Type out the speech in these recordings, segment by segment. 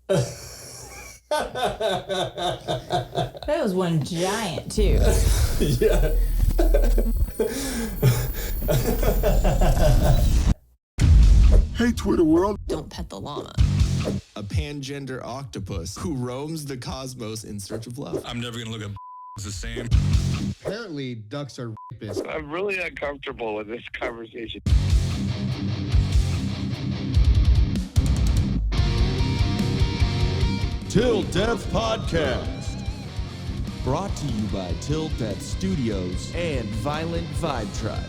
That was one giant, too. Yeah. Hey, Twitter world. Don't pet the llama. A pangender octopus who roams the cosmos in search of love. I'm never gonna look at the same. Apparently, ducks are rapists. I'm really uncomfortable with this conversation. Till Death Podcast. Brought to you by Till Death Studios and Violent Vibe Tribe.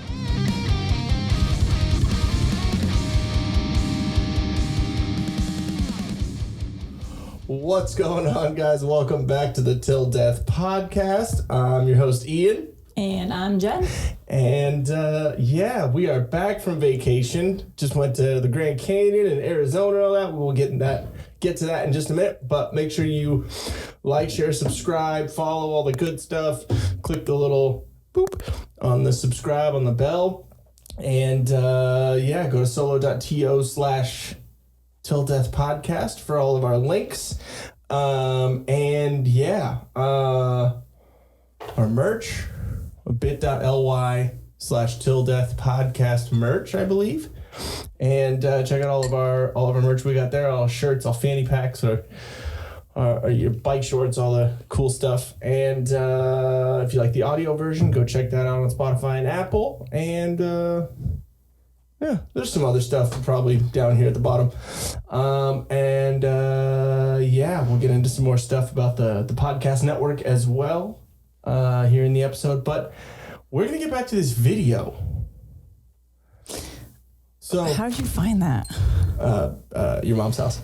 What's going on, guys? Welcome back to the Till Death Podcast. I'm your host, Ian. And I'm Jenn. And we are back from vacation. Just went to the Grand Canyon in Arizona and all that. We'll get to that in just a minute. But make sure you like, share, subscribe, follow all the good stuff. Click the little boop on the subscribe on the bell. And go to solo.to/Till Death Podcast for all of our links. Our merch. bit.ly/Till Death Podcast merch, I believe. And check out all of our merch we got there, all shirts, all fanny packs, or your bike shorts, all the cool stuff. And if you like the audio version, go check that out on Spotify and Apple. And there's some other stuff probably down here at the bottom. We'll get into some more stuff about the podcast network as well here in the episode. But we're going to get back to this video. So, how did you find that? Your mom's house.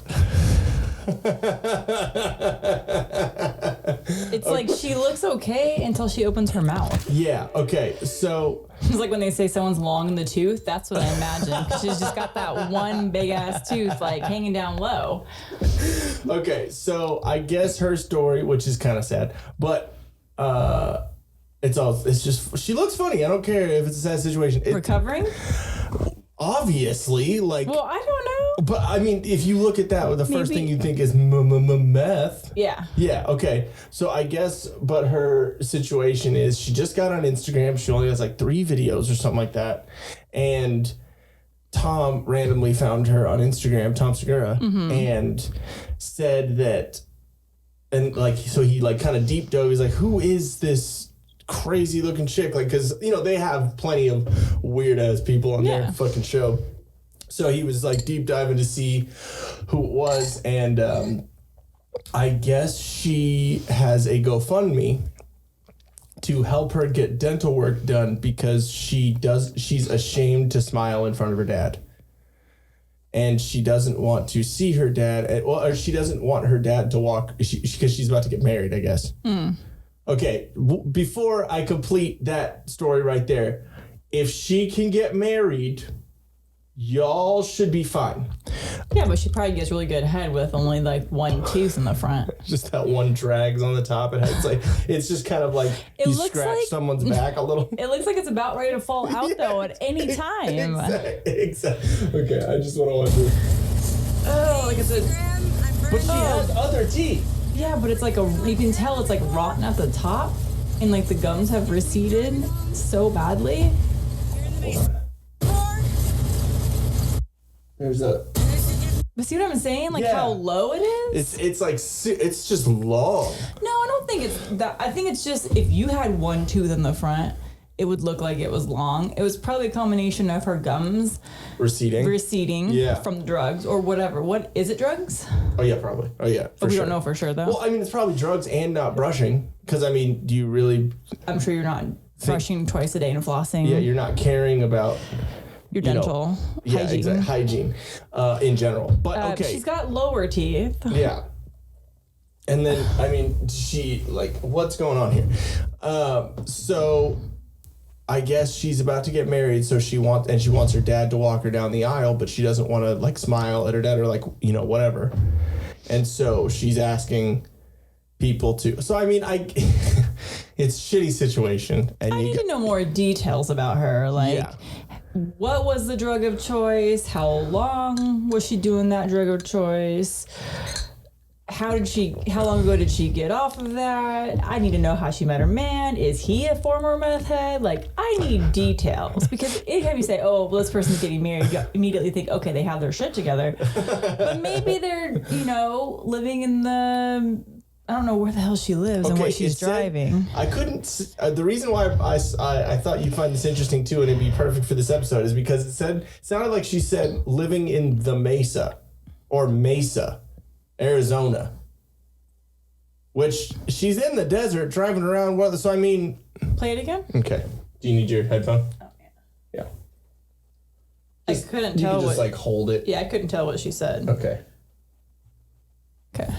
It's like she looks okay until she opens her mouth. Yeah, okay. So it's like when they say someone's long in the tooth, that's what I imagine. She's just got that one big ass tooth like hanging down low. Okay, so I guess her story, which is kind of sad, but it's just she looks funny. I don't care if it's a sad situation. Recovering? Obviously, like. Well, I don't know. But I mean, if you look at that, the first thing you think is meth. Yeah. Yeah. Okay. So I guess, but her situation is she just got on Instagram. She only has like 3 videos or something like that, and Tom randomly found her on Instagram, Tom Segura, and said that, and like, so he like kind of deep dove. He's like, who is this crazy looking chick? Like, because they have plenty of weird ass people on their fucking show. So he was like deep diving to see who it was, and I guess she has a GoFundMe to help her get dental work done because she's ashamed to smile in front of her dad. And she doesn't want to see her dad, or she doesn't want her dad to walk because she's about to get married, I guess. Okay, before I complete that story right there, if she can get married, y'all should be fine. Yeah, but she probably gets really good head with only like one tooth in the front. Just that one drags on the top. And it's just kind of like you scratch someone's back a little. It looks like it's about ready to fall out though at any time. Exactly. Okay, I just want to. Oh, like it's a. But she has other teeth. Yeah, but it's like you can tell it's like rotten at the top, and like the gums have receded so badly. Hold on. But see what I'm saying? Like how low it is? It's like, it's just long. No, I don't think it's that. I think it's just if you had one tooth in the front, it would look like it was long. It was probably a combination of her gums receding from the drugs or whatever. What is it, drugs? Oh yeah, probably. Oh yeah, but we don't know for sure though. Well, I mean, it's probably drugs and not brushing. Because I mean, do you really? I'm sure you're not brushing twice a day and flossing. Yeah, you're not caring about your dental hygiene. Yeah, exactly. Hygiene in general. But okay. She's got lower teeth. Yeah. And then, I mean, she, like, what's going on here? So I guess she's about to get married, so she wants her dad to walk her down the aisle, but she doesn't want to, like, smile at her dad or, like, whatever. And so she's asking people to. So, I mean, it's a shitty situation. And I need to know more details about her. Like, what was the drug of choice? How long was she doing that drug of choice? how long ago did she get off of that? I need to know how she met her man. Is he a former meth head? Like, I need details, because anytime you say, oh, well, this person's getting married, you immediately think, okay, they have their shit together. But maybe they're, living in the, I don't know where the hell she lives and what she's driving. I couldn't. The reason why I thought you'd find this interesting too, and it'd be perfect for this episode, is because it sounded like she said living in the Mesa, Arizona, which she's in the desert driving around. So I mean, play it again. Okay. Do you need your headphone? Oh yeah. I couldn't tell. You could just hold it. Yeah, I couldn't tell what she said. Okay. Okay.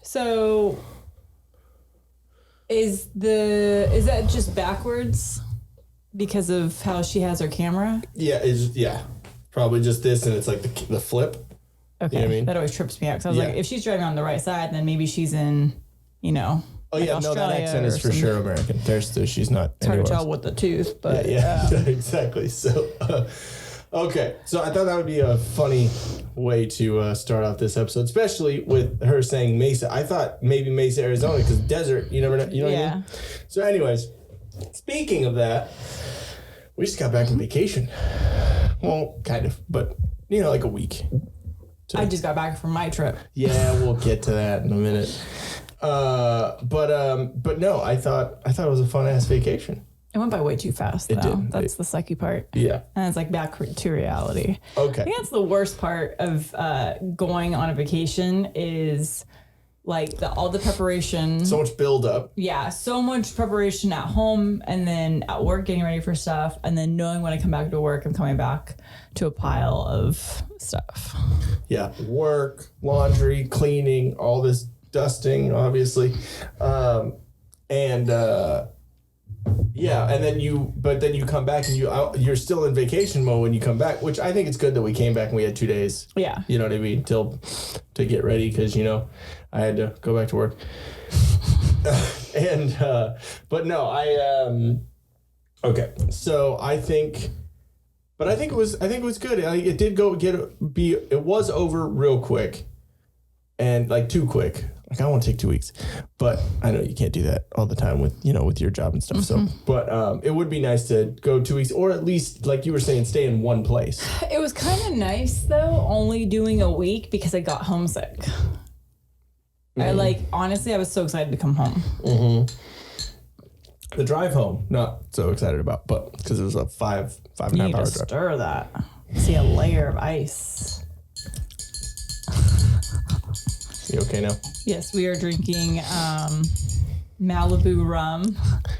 So, is that just backwards because of how she has her camera? Yeah, probably just this, and it's like the flip. Okay, you know what I mean? That always trips me out, because I was like, if she's driving on the right side, then maybe she's in, Oh yeah, Australia, no, that accent is for sure American. She's not. It's hard to tell with the tooth, but yeah, exactly. So. Okay, so I thought that would be a funny way to start off this episode, especially with her saying Mesa. I thought maybe Mesa, Arizona, because desert, you never know, what I mean? So anyways, speaking of that, we just got back from vacation. Well, kind of, but, like a week. I just got back from my trip. Yeah, we'll get to that in a minute. But no, I thought it was a fun-ass vacation. It went by way too fast, though. It did. That's the sucky part. Yeah. And it's like back to reality. Okay. I think that's the worst part of going on a vacation is like all the preparation. So much build up. Yeah. So much preparation at home and then at work getting ready for stuff. And then knowing when I come back to work, I'm coming back to a pile of stuff. Yeah. Work, laundry, cleaning, all this dusting, obviously. Yeah, and then you come back and you're still in vacation mode when you come back, which I think it's good that we came back and we had 2 days. Yeah. You know what I mean? To get ready, because, I had to go back to work. But no, okay. So I think it was good. It did it was over real quick, and too quick. I want to take 2 weeks, but I know you can't do that all the time with your job and stuff. Mm-hmm. So, but it would be nice to go 2 weeks, or at least, like you were saying, stay in one place. It was kind of nice though, only doing a week, because I got homesick. Mm-hmm. Honestly, I was so excited to come home. Mm-hmm. The drive home, not so excited about, but because it was a 5.5 hour drive. Stir that. See a layer of ice. You okay now? Yes, we are drinking Malibu rum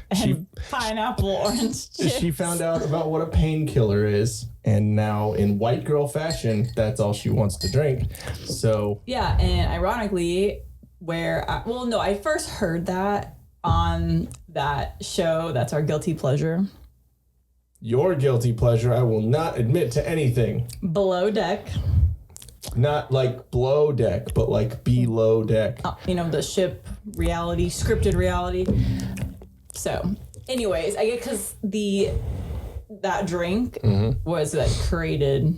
and pineapple orange juice. She found out about what a painkiller is, and now in white girl fashion, that's all she wants to drink. So yeah, and ironically, I first heard that on that show. That's our guilty pleasure. Your guilty pleasure, I will not admit to anything. Below Deck. Not like Blow Deck, but like Below Deck. The ship reality, scripted reality. So, anyways, I get because that drink was created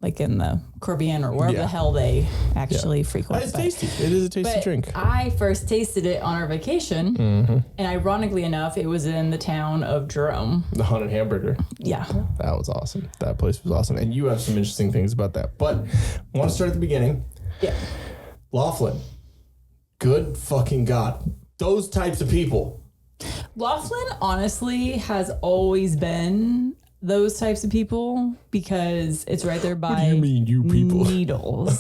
in the Caribbean or wherever the hell they actually frequent. It's tasty. It is a tasty drink. I first tasted it on our vacation, and ironically enough, it was in the town of Jerome. The Haunted Hamburger. Yeah. That was awesome. That place was awesome. And you have some interesting things about that. But I want to start at the beginning. Yeah. Laughlin. Good fucking God. Those types of people. Laughlin, honestly, has always been those types of people, because it's right there by what do you mean, you people? Needles.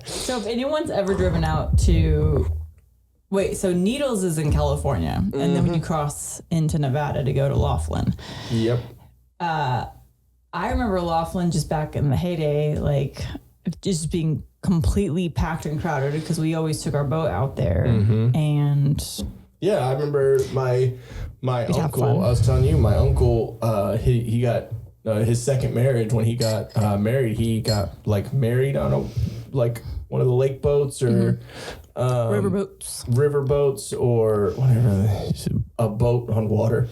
So if anyone's ever driven out to Needles is in California, and then when you cross into Nevada to go to Laughlin. Yep. I remember Laughlin just back in the heyday, just being completely packed and crowded, because we always took our boat out there. And yeah, I remember my uncle. I was telling you, my uncle, he got his second marriage, when he got married, he got like married on one of the lake boats or river boats or whatever, a boat on water.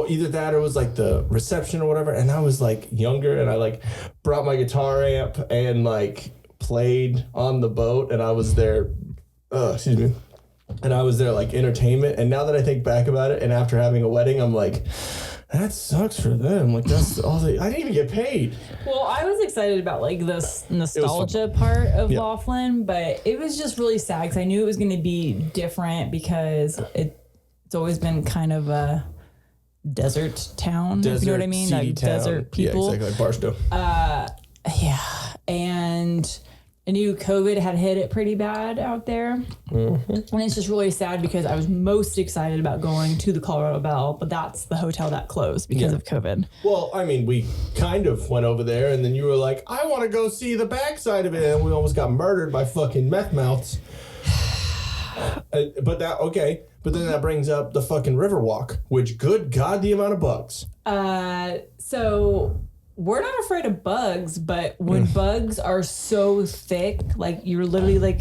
Either that or it was like the reception or whatever. And I was like younger and I like brought my guitar amp and like played on the boat and I was there, excuse me. And I was there like entertainment. And now that I think back about it and after having a wedding, I'm like, that sucks for them. Like that's all I didn't even get paid. Well, I was excited about like this nostalgia part of Laughlin, but it was just really sad because I knew it was going to be different because it's always been kind of a desert town, if you know what I mean? Like town. Desert people. Yeah, exactly, like Barstow. And I knew COVID had hit it pretty bad out there. Mm-hmm. And it's just really sad because I was most excited about going to the Colorado Bell, but that's the hotel that closed because of COVID. Well, I mean, we kind of went over there and then you were like, I want to go see the backside of it. And we almost got murdered by fucking meth mouths. But then that brings up the fucking Riverwalk, which good God, the amount of bugs. So we're not afraid of bugs, but when bugs are so thick, like you're literally like,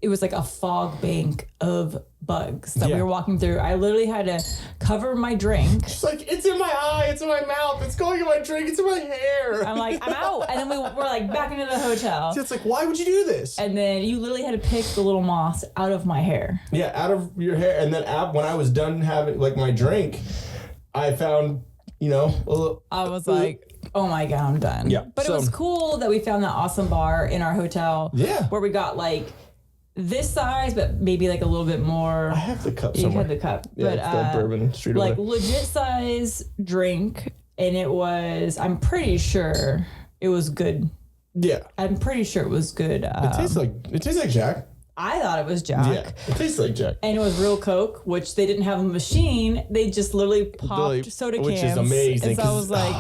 it was like a fog bank of bugs that we were walking through. I literally had to cover my drink. She's like, it's in my eye, it's in my mouth, it's going in my drink, it's in my hair. I'm like, I'm out. And then we're like back into the hotel. So it's like, why would you do this? And then you literally had to pick the little moss out of my hair. Yeah, out of your hair. And then when I was done having like my drink, I found, I was like, oh my God, I'm done. Yeah. But it was cool that we found that awesome bar in our hotel. Yeah. Where we got like this size, but maybe like a little bit more. I have the cup somewhere. You had the cup. Yeah, but, it's that bourbon street like legit size drink. And it was, I'm pretty sure it was good. Yeah. I'm pretty sure it was good. It tastes like Jack. I thought it was Jack. Yeah, it tastes like Jack. And it was real Coke, which they didn't have a machine. They just literally popped soda cans. Which is amazing. And so I was like,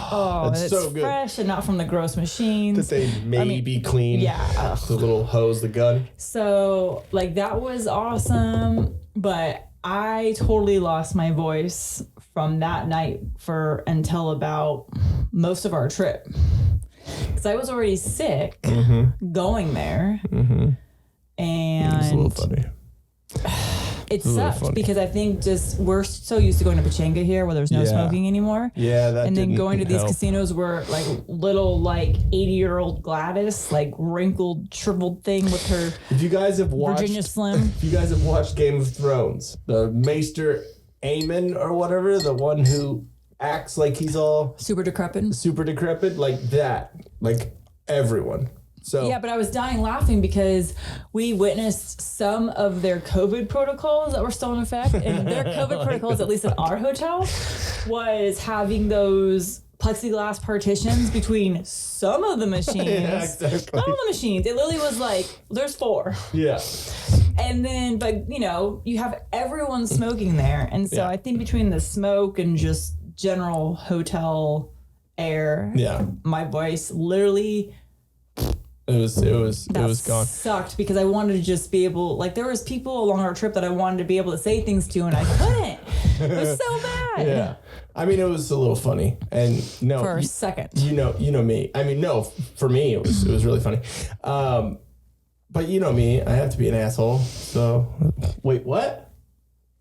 it's so good. Fresh and not from the gross machines. That they maybe clean. Yeah. The little hose, the gun. So, like, that was awesome. But I totally lost my voice from that night until about most of our trip. Because I was already sick going there. Mm-hmm. And it's a little funny. It sucked because I think we're so used to going to Pachanga here where there's no smoking anymore. Yeah, that and then going to these casinos where like little like 80-year-old Gladys, like wrinkled, shriveled thing with her if you guys have watched Virginia Slim. If you guys have watched Game of Thrones, the Maester Aemon or whatever, the one who acts like he's all super decrepit, like that, like everyone. So. Yeah, but I was dying laughing because we witnessed some of their COVID protocols that were still in effect. And their COVID protocols, at least at our hotel, was having those plexiglass partitions between some of the machines. Yeah, exactly. Not all the machines. It literally was like, there's 4. Yeah. And then, but you have everyone smoking there. And so I think between the smoke and just general hotel air, my voice literally... It was gone. Sucked because I wanted to just be able, like, there was people along our trip that I wanted to be able to say things to, and I couldn't. It was so bad. Yeah, I mean, it was a little funny, and for a second, you know me. I mean, no, for me, it was really funny. But you know me, I have to be an asshole. So, wait, what?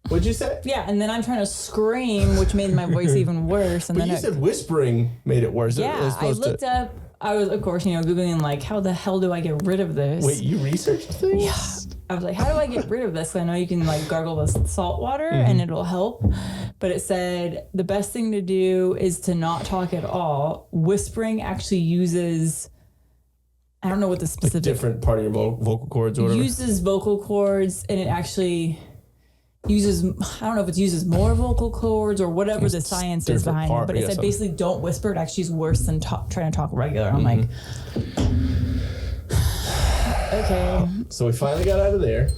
What'd you say? Yeah, and then I'm trying to scream, which made my voice even worse. And but then you said whispering made it worse. Yeah, I looked up. I was, of course, Googling, like, how the hell do I get rid of this? Wait, you researched things? Yeah. I was like, how do I get rid of this? I know you can, like, gargle with salt water and it'll help. But it said the best thing to do is to not talk at all. Whispering actually uses, I don't know what the specific... Like different part of your vocal cords or whatever? Uses vocal cords, and it actually... uses, I don't know if it uses more vocal cords or whatever the science is behind it, but it said basically don't whisper. It actually is worse than trying to talk regular. I'm like, okay. So we finally got out of there.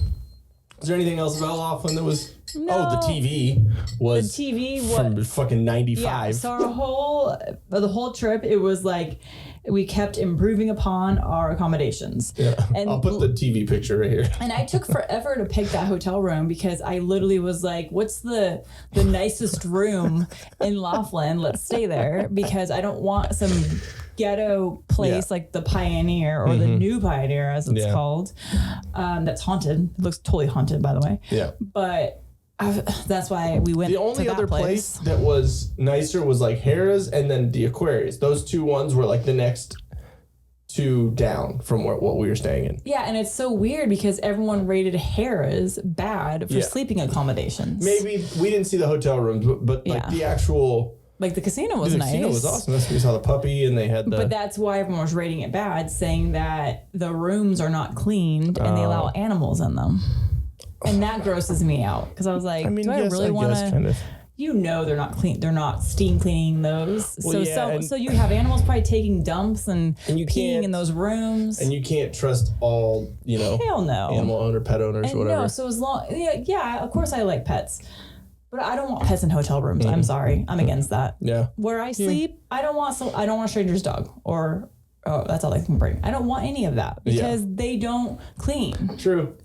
Is there anything else about Laughlin that was... No. Oh, the TV was from fucking 95. Yeah, so the whole trip, it was like we kept improving upon our accommodations. Yeah. And I'll put the TV picture right here. And I took forever to pick that hotel room because I literally was like, what's the nicest room in Laughlin? Let's stay there because I don't want some ghetto place like the Pioneer or the New Pioneer as it's called. That's haunted. It looks totally haunted, by the way. Yeah. But that's why we went to that place. The only other place that was nicer was like Harrah's and then the Aquarius. Those two ones were like the next two down from what we were staying in. Yeah, and it's so weird because everyone rated Harrah's bad for sleeping accommodations. Maybe we didn't see the hotel rooms, but like the actual... Like the casino was nice. The casino was awesome. We saw the puppy and they had the... But that's why everyone was rating it bad, saying that the rooms are not cleaned and they allow animals in them. And that grosses me out because I was like, do I really want to... Kind of. You know they're not clean. They're not steam cleaning those. Well, so you have animals probably taking dumps and peeing in those rooms. And you can't trust all, hell no, animal owner, pet owners, and whatever. No, so as long, of course I like pets. But I don't want pets in hotel rooms. I'm sorry. I'm against that. Yeah. Where I sleep, I don't want a stranger's dog or that's all I can bring. I don't want any of that because they don't clean. True.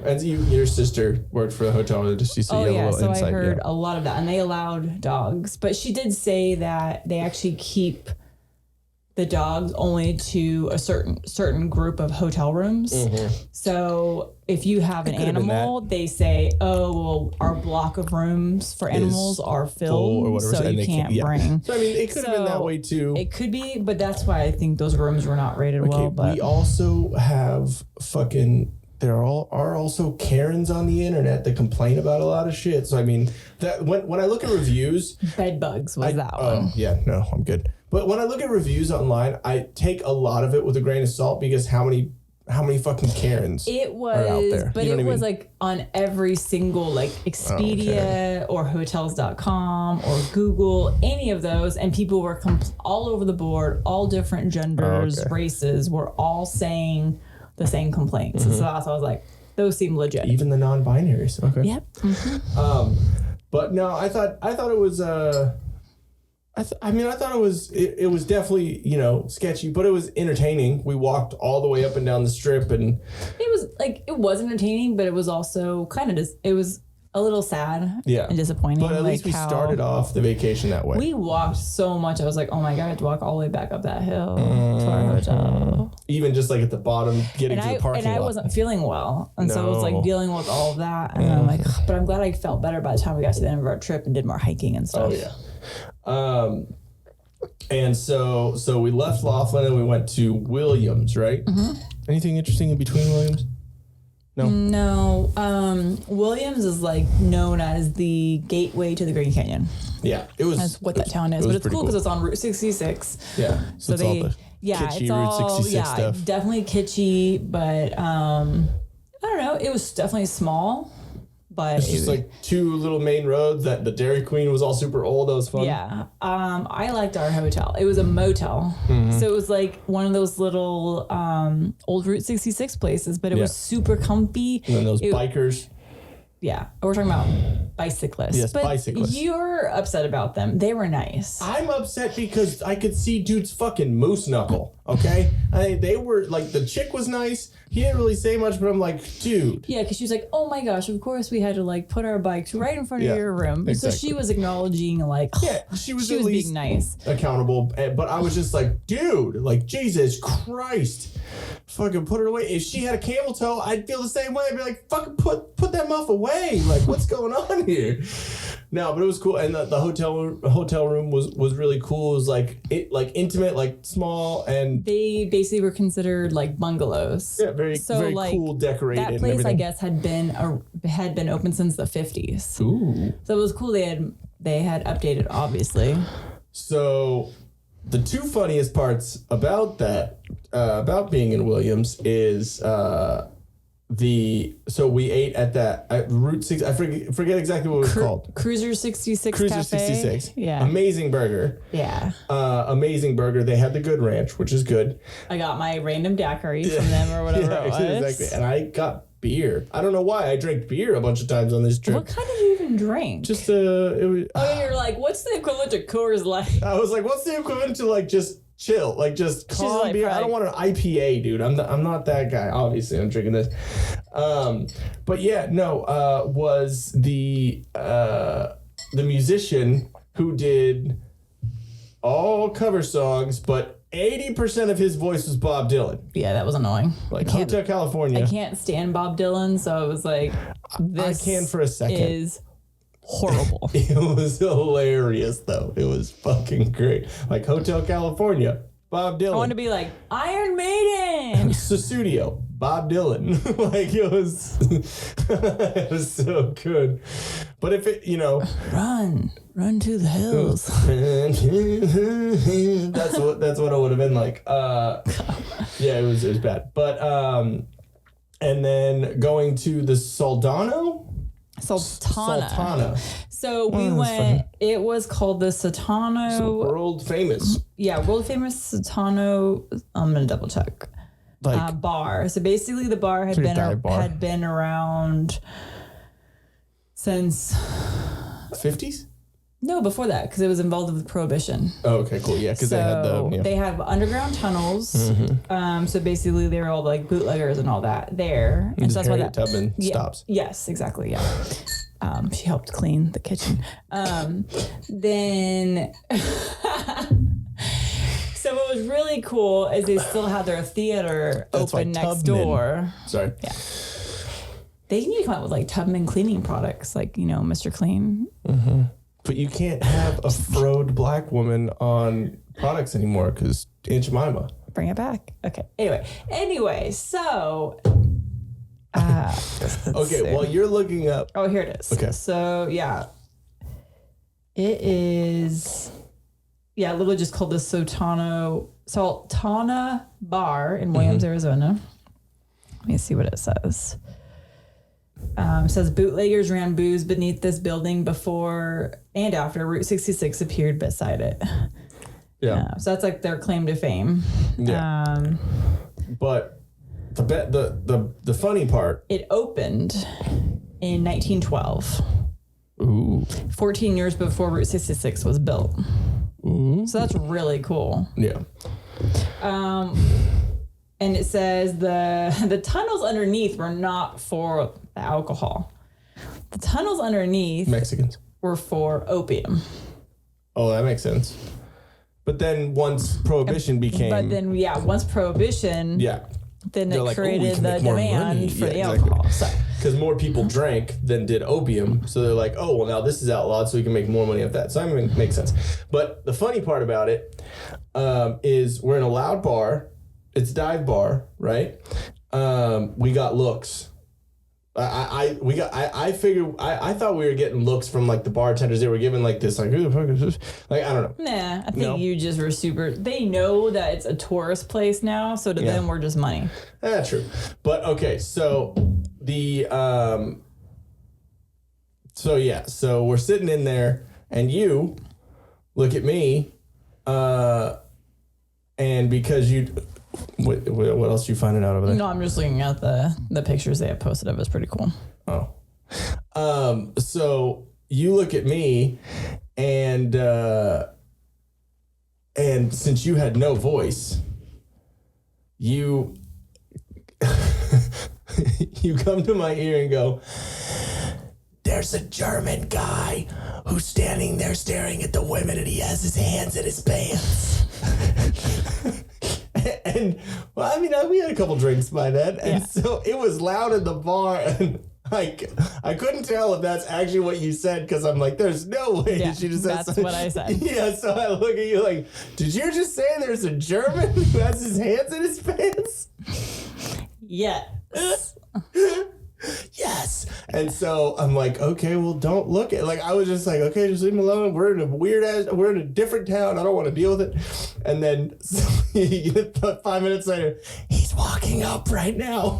And your sister worked for the hotel. Just you have a little so insight. I heard a lot of that, and they allowed dogs. But she did say that they actually keep the dogs only to a certain group of hotel rooms. So if you have an animal, they say, our block of rooms for animals are filled, or whatever, so you can't bring. So I mean, it could have been that way too. It could be, but that's why I think those rooms were not rated well. But we also have there are also Karens on the internet that complain about a lot of shit. So I mean, that when I look at reviews, bed bugs was that one. Yeah, no, I'm good. But when I look at reviews online, I take a lot of it with a grain of salt because how many fucking Karens are out there? But it was like on every single like Expedia or Hotels.com or Google, any of those, and people were all over the board, all different genders, races, were all saying the same complaints. So that's why I was like, those seem legit. Even the non-binaries. Okay. Yep. But no, I thought it was I thought it was definitely, sketchy, but it was entertaining. We walked all the way up and down the strip, and it was entertaining, but it was also it was a little sad and disappointing. But at least we started off the vacation that way. We walked so much. I was like, oh my God, I had to walk all the way back up that hill to our hotel. Even just like at the bottom, getting to the parking lot. And I wasn't feeling well. And so it was like dealing with all of that. And I'm like, but I'm glad I felt better by the time we got to the end of our trip and did more hiking and stuff. Oh, yeah. And so we left Laughlin and we went to Williams, right? Anything interesting in between Williams? No. Williams is like known as the gateway to the Grand Canyon. Yeah, it was. That's what that town is. But it's cool because it's on Route 66. Yeah. So it's all the kitschy Route 66 stuff. Definitely kitschy, but I don't know. It was definitely small. But it's just like two little main roads that the Dairy Queen was all super old. That was fun. Yeah. I liked our hotel. It was a motel. So it was like one of those little old Route 66 places, but it was super comfy. And then those bikers. Yeah. We're talking about bicyclists. Yes, but bicyclists. You're upset about them. They were nice. I'm upset because I could see dude's fucking moose knuckle. Okay? They were like, the chick was nice. He didn't really say much, but I'm like, dude. Yeah, because she was like, oh my gosh, of course we had to like put our bikes right in front of your room. Exactly. So she was acknowledging like, she was being nice. Accountable. But I was just like, dude, like, Jesus Christ. Fucking put her away. If she had a camel toe, I'd feel the same way. I'd be like, fucking put that muff away. Like, what's going on here? No, but it was cool. And the hotel room was really cool. It was like intimate, like small, and they basically were considered like bungalows. Yeah, very cool, decorated. That place, I guess, had been open since the 50s. Ooh. So it was cool. They had updated, obviously. So the two funniest parts about that, about being in Williams, is so we ate at that Route 6. I forget exactly what it was called. Cruiser 66 Cruiser Cafe. 66. Yeah. Amazing burger. Yeah. Amazing burger. They had the good ranch, which is good. I got my random daiquiri from them or whatever it was. Exactly. And I got beer. I don't know why. I drank beer a bunch of times on this trip. What kind did you even drink? Just it was. You're like, what's the equivalent to Coors Light? I was like, what's the equivalent to like just chill, like just calm like, beer. I don't want an IPA, dude. I'm not that guy. Obviously, I'm drinking this. But yeah, no, was the musician who did all cover songs, but 80% of his voice was Bob Dylan. Yeah, that was annoying. Like Hotel California. I can't stand Bob Dylan, so it was like, this I can for a second. is horrible. It was hilarious, though. It was fucking great. Like Hotel California, Bob Dylan. I want to be like, Iron Maiden. Studio, Bob Dylan. Like it was so good. But if it, Run to the hills. that's what it would have been like. Yeah, it was bad. But and then going to the Sultana. So we went. It was called the Sultana. World famous. Yeah, world famous Sultana. I'm gonna double check. Like bar. So basically, the bar had been around since 50s. No, before that, because it was involved with Prohibition. Oh, okay, cool. Yeah, because they had underground tunnels. Mm-hmm. So basically, they were all like bootleggers and all that there. And so that's why that Tubman stops. Yes, exactly. Yeah. She helped clean the kitchen. Then, so what was really cool is they still had their theater open next door. Sorry. Yeah. They need to come out with like Tubman cleaning products, like Mr. Clean. Mm-hmm. But you can't have a frode black woman on products anymore because Aunt Jemima. Bring it back. Okay. Anyway, so. Okay, well, you're looking up. Oh, here it is. Okay. So, yeah. It is. Yeah, literally just called the Sultana Bar in Williams, Arizona. Let me see what it says. It says bootleggers ran booze beneath this building before and after Route 66 appeared beside it. Yeah. So that's like their claim to fame. Yeah. But the funny part. It opened in 1912. Ooh. 14 years before Route 66 was built. Ooh. So that's really cool. Yeah. And it says the tunnels underneath were not for the alcohol. The tunnels underneath Mexicans were for opium. Oh, that makes sense. But then once Prohibition became... But then, once Prohibition... Yeah. Then it created the demand for the alcohol. Because more people drank than did opium. So they're like, oh, well, now this is outlawed, so we can make more money off that. So I mean, it makes sense. But the funny part about it is we're in a loud bar. It's a dive bar, right? We got looks. I figured I thought we were getting looks from like the bartenders. They were giving like this, like, who the fuck is this? Like, I don't know. Nah, I think you just were super. They know that it's a tourist place now, so to them we're just money. That's true. But okay, so the so we're sitting in there, and you look at me, and because you. What else are you finding out over there? No, I'm just looking at the pictures they have posted of. It's pretty cool. Oh. So you look at me and since you had no voice, you you come to my ear and go, there's a German guy who's standing there staring at the women and he has his hands in his pants. And well, I mean, we had a couple drinks by then, and so it was loud in the bar, and like I couldn't tell if that's actually what you said because I'm like, there's no way she just said that's what I said. Yeah, so I look at you like, did you just say there's a German who has his hands in his pants? Yes. Yes. And so I'm like, okay, well, don't look at, like, I was just like, okay, just leave him alone. We're in a different town. I don't want to deal with it. And then 5 minutes later, he's walking up right now.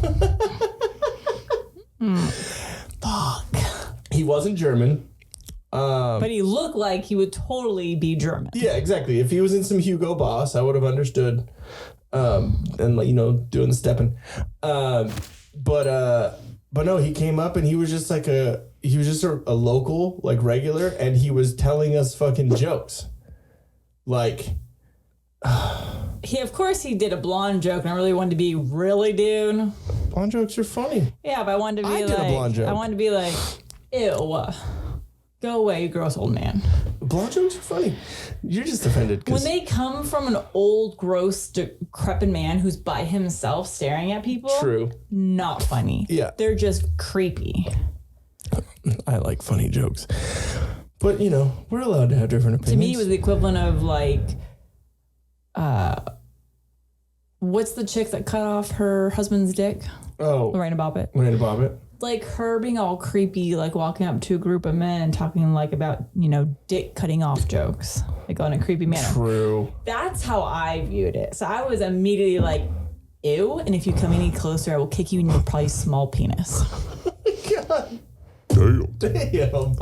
Fuck. He wasn't German. But he looked like he would totally be German. Yeah, exactly. If he was in some Hugo Boss, I would have understood. And like, doing the stepping. But no, he came up and he was just like a local, like regular, and he was telling us fucking jokes. Like, of course he did a blonde joke, and I really wanted to be, really, dude? Blonde jokes are funny. Yeah, but I wanted to be I did a blonde joke. I wanted to be like, ew, go away, you gross old man. Blonde jokes are funny. You're just offended. When they come from an old, gross, decrepit man who's by himself staring at people. True. Not funny. Yeah. They're just creepy. I like funny jokes. But, you know, we're allowed to have different opinions. To me, it was the equivalent of like, what's the chick that cut off her husband's dick? Oh. Lorena Bobbitt. Lorena Bobbitt. Like her being all creepy, like walking up to a group of men and talking like about, you know, dick cutting off jokes, like on a creepy manner. True. That's how I viewed it. So I was immediately like, ew. And if you come any closer, I will kick you in your probably small penis. God. Damn.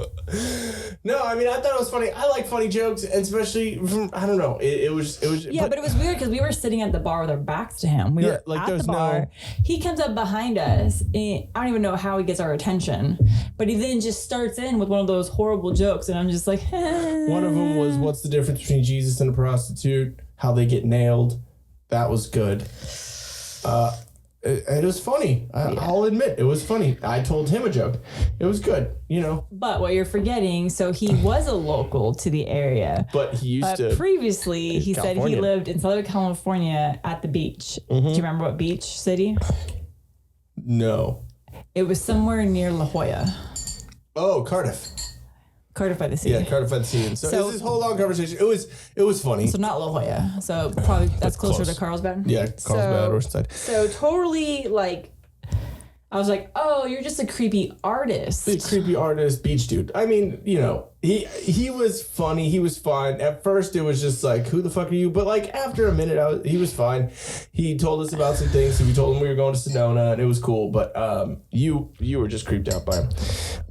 No, I mean, I thought it was funny. I like funny jokes, and especially from, I don't know. It was. Yeah, but it was weird because we were sitting at the bar with our backs to him. We were at the bar. He comes up behind us, and I don't even know how he gets our attention, but he then just starts in with one of those horrible jokes, and I'm just like, One of them was, what's the difference between Jesus and a prostitute? How they get nailed. That was good. It was funny. I'll admit, it was funny. I told him a joke. It was good, you know. But what you're forgetting, so he was a local to the area. But he used to. Previously, he said he lived in Southern California at the beach. Do you remember what beach city? No. It was somewhere near La Jolla. Oh, Cardiff. Cardiff by the Sea. Yeah, Cardiff by the Sea. So it was this whole long conversation. It was funny. So not La Jolla. So probably that's closer to Carlsbad. Yeah, Carlsbad, Oceanside. So totally like, I was like, oh, you're just a creepy artist. The creepy artist, beach dude. I mean, you know, he was funny. He was fun. At first, it was just like, who the fuck are you? But like after a minute, he was fine. He told us about some things. So we told him we were going to Sedona, and it was cool. But you were just creeped out by him.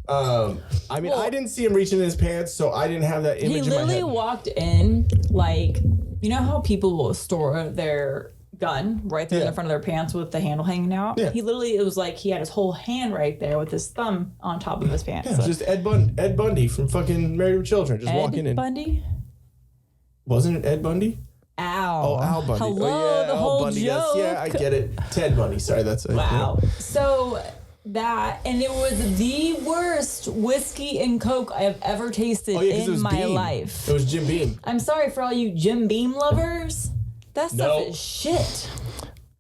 I mean, I didn't see him reaching in his pants, so I didn't have that image in my head. He literally walked in like, you know how people will store their gun right there in the front of their pants with the handle hanging out? Yeah. It was like he had his whole hand right there with his thumb on top of his pants. Yeah, so. Just Ed Bundy from fucking Married with Children, just walking in. Ed Bundy? Wasn't it Ed Bundy? Al. Oh, Al Bundy. Hello, the whole Bundy. joke. Yes, yeah, I get it. Ted Bundy. Sorry, that's it. Wow. Yeah. So that, and it was the worst whiskey and Coke I have ever tasted in my life. It was Jim Beam. I'm sorry for all you Jim Beam lovers. That stuff is shit.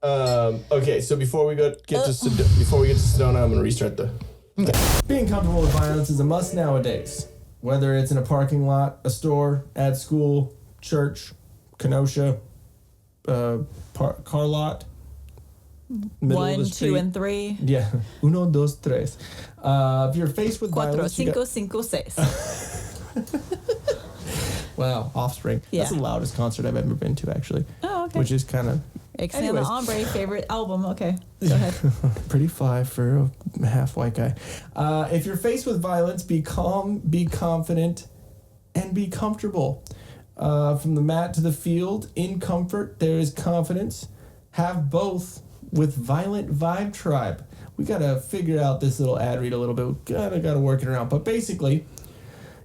Okay, so before we get to Sedona, I'm gonna restart the. Okay. Being comfortable with violence is a must nowadays. Whether it's in a parking lot, a store, at school, church, Kenosha, car lot. 1, 2, and 3. Yeah. 1, 2, 3. If you're faced with 4, violence, 5, 6. Wow, Offspring. Yeah. That's the loudest concert I've ever been to, actually. Oh, okay. Which is kind of... Ixnay the Hombre, favorite album. Okay, go ahead. Pretty fly for a half white guy. If you're faced with violence, be calm, be confident, and be comfortable. From the mat to the field, in comfort, there is confidence. Have both with Violent Vibe Tribe. We got to figure out this little ad read a little bit. Gotta work it around. But basically,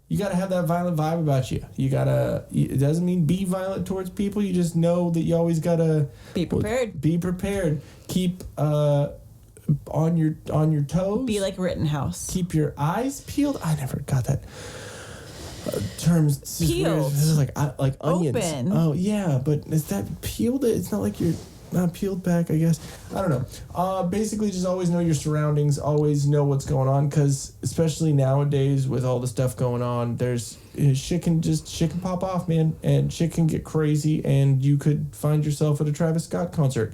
you got to have that violent vibe about you. It doesn't mean be violent towards people. You just know that you always got to be prepared. Be prepared. Keep on your toes. Be like Rittenhouse. Keep your eyes peeled. I never got that. Terms peeled. This is like onions. Open. Oh yeah, but is that peeled? It's not like you're not peeled back, I guess. I don't know. Basically, just always know your surroundings. Always know what's going on, because especially nowadays with all the stuff going on, there's shit can pop off, man, and shit can get crazy, and you could find yourself at a Travis Scott concert.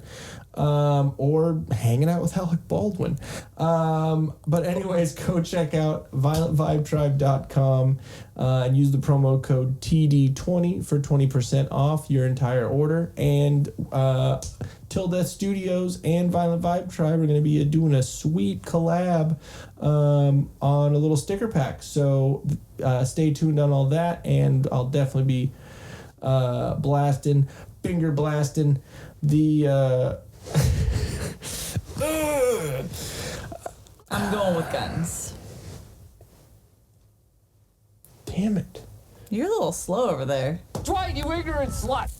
Or hanging out with Alec Baldwin. But anyways, go check out violentvibetribe.com and use the promo code TD20 for 20% off your entire order. And Till Death Studios and Violent Vibe Tribe are going to be doing a sweet collab on a little sticker pack. So stay tuned on all that, and I'll definitely be finger blasting the... I'm going with guns. Damn it. You're a little slow over there. Dwight, you ignorant slut!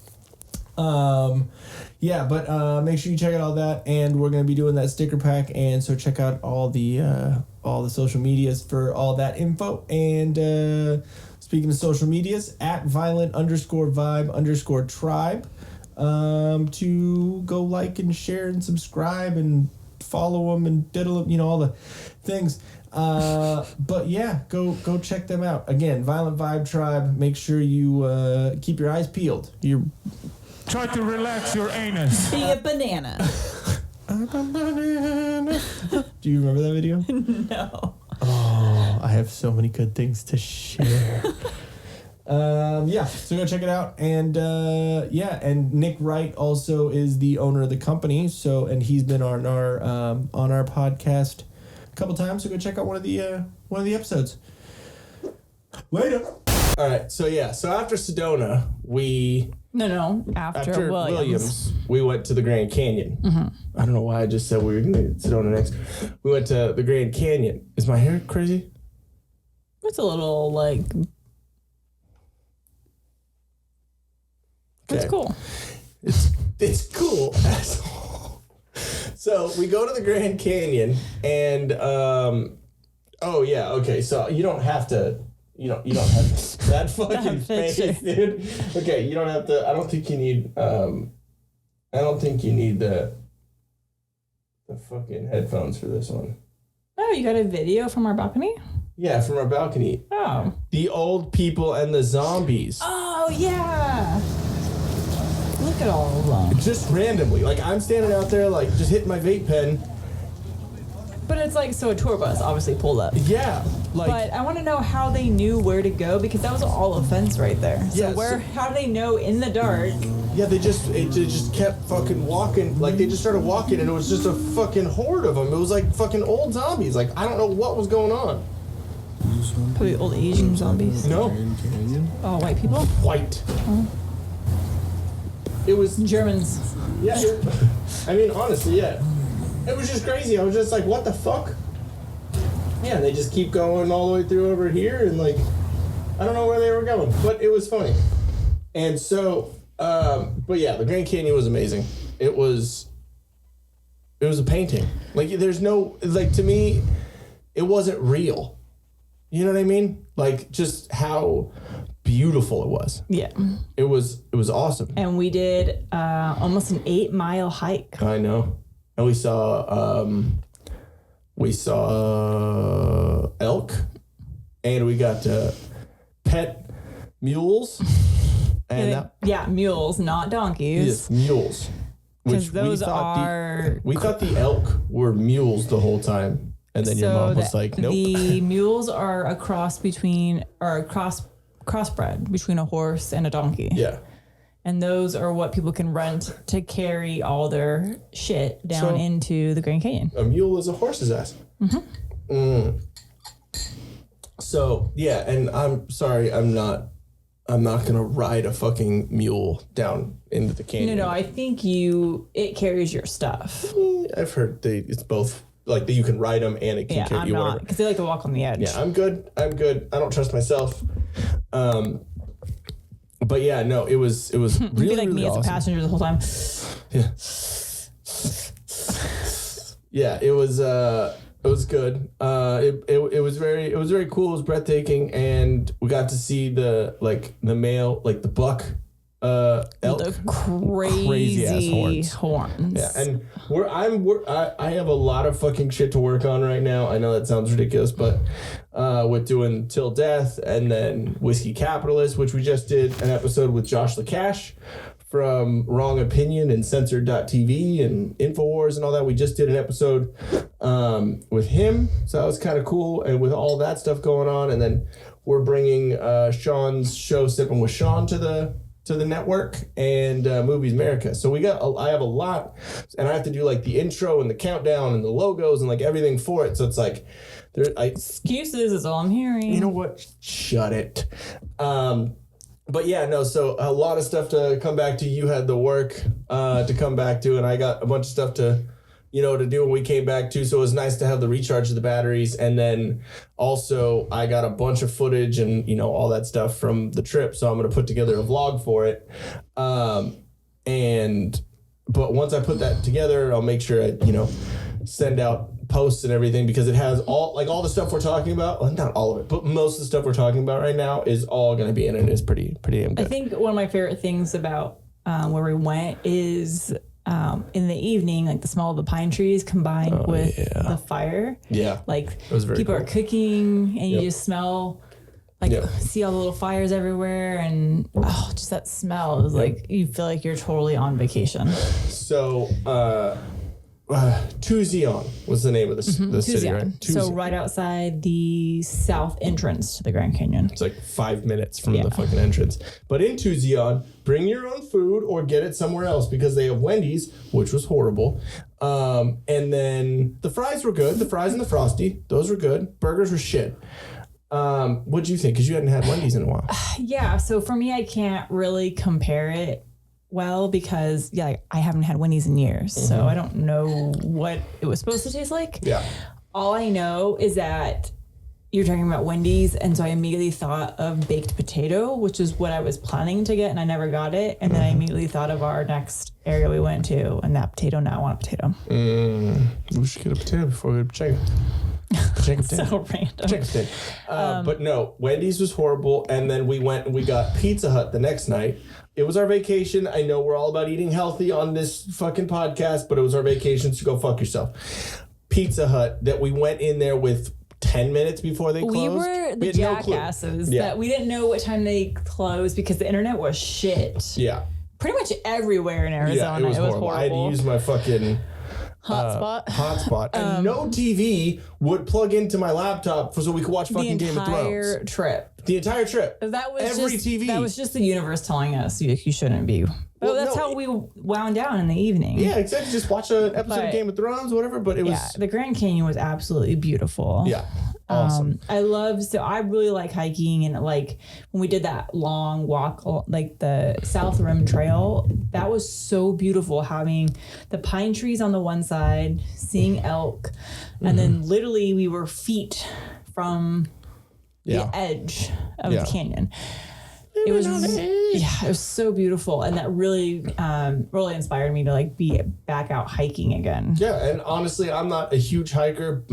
Yeah, but make sure you check out all that, and we're gonna be doing that sticker pack, and so check out all the social medias for all that info. And speaking of social medias, at violent_vibe_tribe, to go like and share and subscribe and follow them and diddle, all the things. But yeah, go check them out. Again, Violent Vibe Tribe. Make sure you keep your eyes peeled. Try to relax your anus. Be a banana. I'm a banana. Do you remember that video? No. Oh, I have so many good things to share. Yeah, so go check it out. And and Nick Wright also is the owner of the company. So, and he's been on our podcast a couple times. So go check out one of the episodes. Later. All right. So after Sedona, after Williams, we went to the Grand Canyon. Mm-hmm. I don't know why I just said we were going to Sedona next. We went to the Grand Canyon. Is my hair crazy? It's a little like. Okay. It's cool. It's cool, asshole. So we go to the Grand Canyon, and so you don't have to. You don't have to, that fucking face, dude. Okay, you don't have to. I don't think you need the fucking headphones for this one. Oh, you got a video from our balcony? Yeah, from our balcony. Oh. The old people and the zombies. Oh, yeah. Look at all of them. Just randomly. Like, I'm standing out there, like, just hitting my vape pen. But it's like, so a tour bus obviously pulled up. Yeah. Like, but I want to know how they knew where to go, because that was all a fence right there. So how do they know in the dark? Yeah, they just kept fucking walking. Like, they just started walking, and it was just a fucking horde of them. It was like fucking old zombies. Like, I don't know what was going on. Probably old Asian zombies. No. Oh, white people? White. Oh. It was Germans. Yeah. I mean, honestly, yeah. It was just crazy. I was just like, what the fuck? Yeah, they just keep going all the way through over here, and like, I don't know where they were going, but it was funny. And so, but yeah, the Grand Canyon was amazing. It was a painting. Like, there's no, like, to me, it wasn't real. You know what I mean? Like, just how beautiful it was. Yeah. It was awesome. And we did almost an 8-mile hike. I know. And we saw elk, and we got pet mules. And mules, not donkeys. Yes, mules. Because those are... We thought the elk were mules the whole time. And then your mom was like, nope. The mules are a crossbred between a horse and a donkey. Yeah. And those are what people can rent to carry all their shit down into the Grand Canyon. A mule is a horse's ass. Mm-hmm. Mm. So, yeah, and I'm sorry, I'm not going to ride a fucking mule down into the canyon. No, I think it carries your stuff. I've heard it's both. Like, you can ride them and it can carry you. Yeah, I'm not, because they like to walk on the edge. Yeah, I'm good. I don't trust myself. But yeah, no, it was really, be like really me awesome. as a passenger the whole time. Yeah. Yeah, it was good. It was very cool. It was breathtaking, and we got to see the male, like the buck elk, the crazy ass horns. Yeah, and I have a lot of fucking shit to work on right now. I know that sounds ridiculous, but with doing Till Death, and then Whiskey Capitalist, which we just did an episode with Josh LaCash from Wrong Opinion and Censored.tv and InfoWars and all that. We just did an episode with him, so that was kind of cool. And with all that stuff going on, and then we're bringing Sean's show, Sipping with Sean, to the network, and Movies America. So I have a lot, and I have to do like the intro and the countdown and the logos and like everything for it. So it's like, excuses is all I'm hearing. You know what? Shut it. But yeah, no, so a lot of stuff to come back to. You had the work to come back to, and I got a bunch of stuff to do when we came back too. So it was nice to have the recharge of the batteries. And then also I got a bunch of footage and, all that stuff from the trip. So I'm going to put together a vlog for it. But once I put that together, I'll make sure I, send out posts and everything, because it has all the stuff we're talking about. Well, not all of it, but most of the stuff we're talking about right now is all going to be in it. It's pretty damn good. I think one of my favorite things about where we went is in the evening, like the smell of the pine trees combined with the fire. Yeah. Like it was very people cool. are cooking and you just smell, see all the little fires everywhere, and just that smell is like, you feel like you're totally on vacation. So, Tusayan was the name of the city, right? So right outside the south entrance to the Grand Canyon. It's like 5 minutes from the fucking entrance. But in Tusayan, bring your own food or get it somewhere else, because they have Wendy's, which was horrible. And then the fries were good. The fries and the Frosty, those were good. Burgers were shit. What'd you think? Because you hadn't had Wendy's in a while. Yeah, so for me, I can't really compare it well, because I haven't had Wendy's in years, so I don't know what it was supposed to taste like. Yeah. All I know is that you're talking about Wendy's, and so I immediately thought of baked potato, which is what I was planning to get, and I never got it. And then I immediately thought of our next area we went to, and that potato. Now I want a potato. We should get a potato before we go to chicken. So random. Chicken. But no, Wendy's was horrible. And then we went and we got Pizza Hut the next night. It was our vacation. I know we're all about eating healthy on this fucking podcast, but it was our vacation, so go fuck yourself. Pizza Hut, that we went in there with 10 minutes before they closed. We were the jackasses that we didn't know what time they closed because the internet was shit. Yeah. Pretty much everywhere in Arizona. Yeah, it was horrible. I had to use my fucking hotspot. And no TV would plug into my laptop so we could watch fucking Game of Thrones. The entire trip. That was every TV. That was just the universe telling us you shouldn't be. Well, that's how we wound down in the evening. Yeah, exactly. Just watch an episode of Game of Thrones, whatever. But it was the Grand Canyon was absolutely beautiful. Yeah. Awesome. I really like hiking, and like when we did that long walk, like the South Rim Trail, that was so beautiful, having the pine trees on the one side, seeing elk, and then literally we were feet from the edge of the canyon. It was it was so beautiful, and that really really inspired me to like be back out hiking again. Yeah, and honestly, I'm not a huge hiker,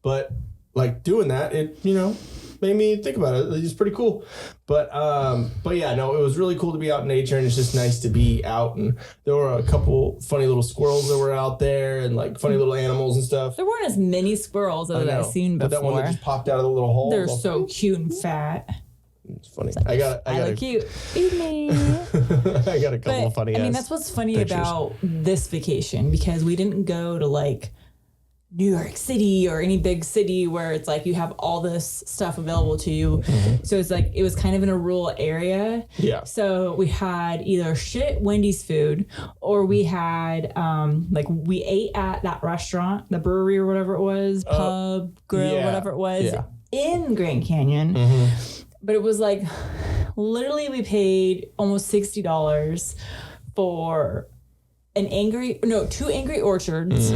but like doing that, it made me think about it. It's pretty cool. But yeah, no, it was really cool to be out in nature, and it's just nice to be out. And there were a couple funny little squirrels that were out there, and like funny little animals and stuff. There weren't as many squirrels as I've seen before. But that one that just popped out of the little hole. They're so cute and fat. It's funny. I got cute. Feed me. I got a couple of funny. I mean, that's what's funny about this vacation, because we didn't go to like New York City or any big city where it's like you have all this stuff available to you. So it's like it was kind of in a rural area. Yeah. So we had either shit Wendy's food, or we had like we ate at that restaurant, the brewery or whatever it was, pub, grill, whatever it was, in Grand Canyon. But it was like literally we paid almost $60 for two Angry Orchards.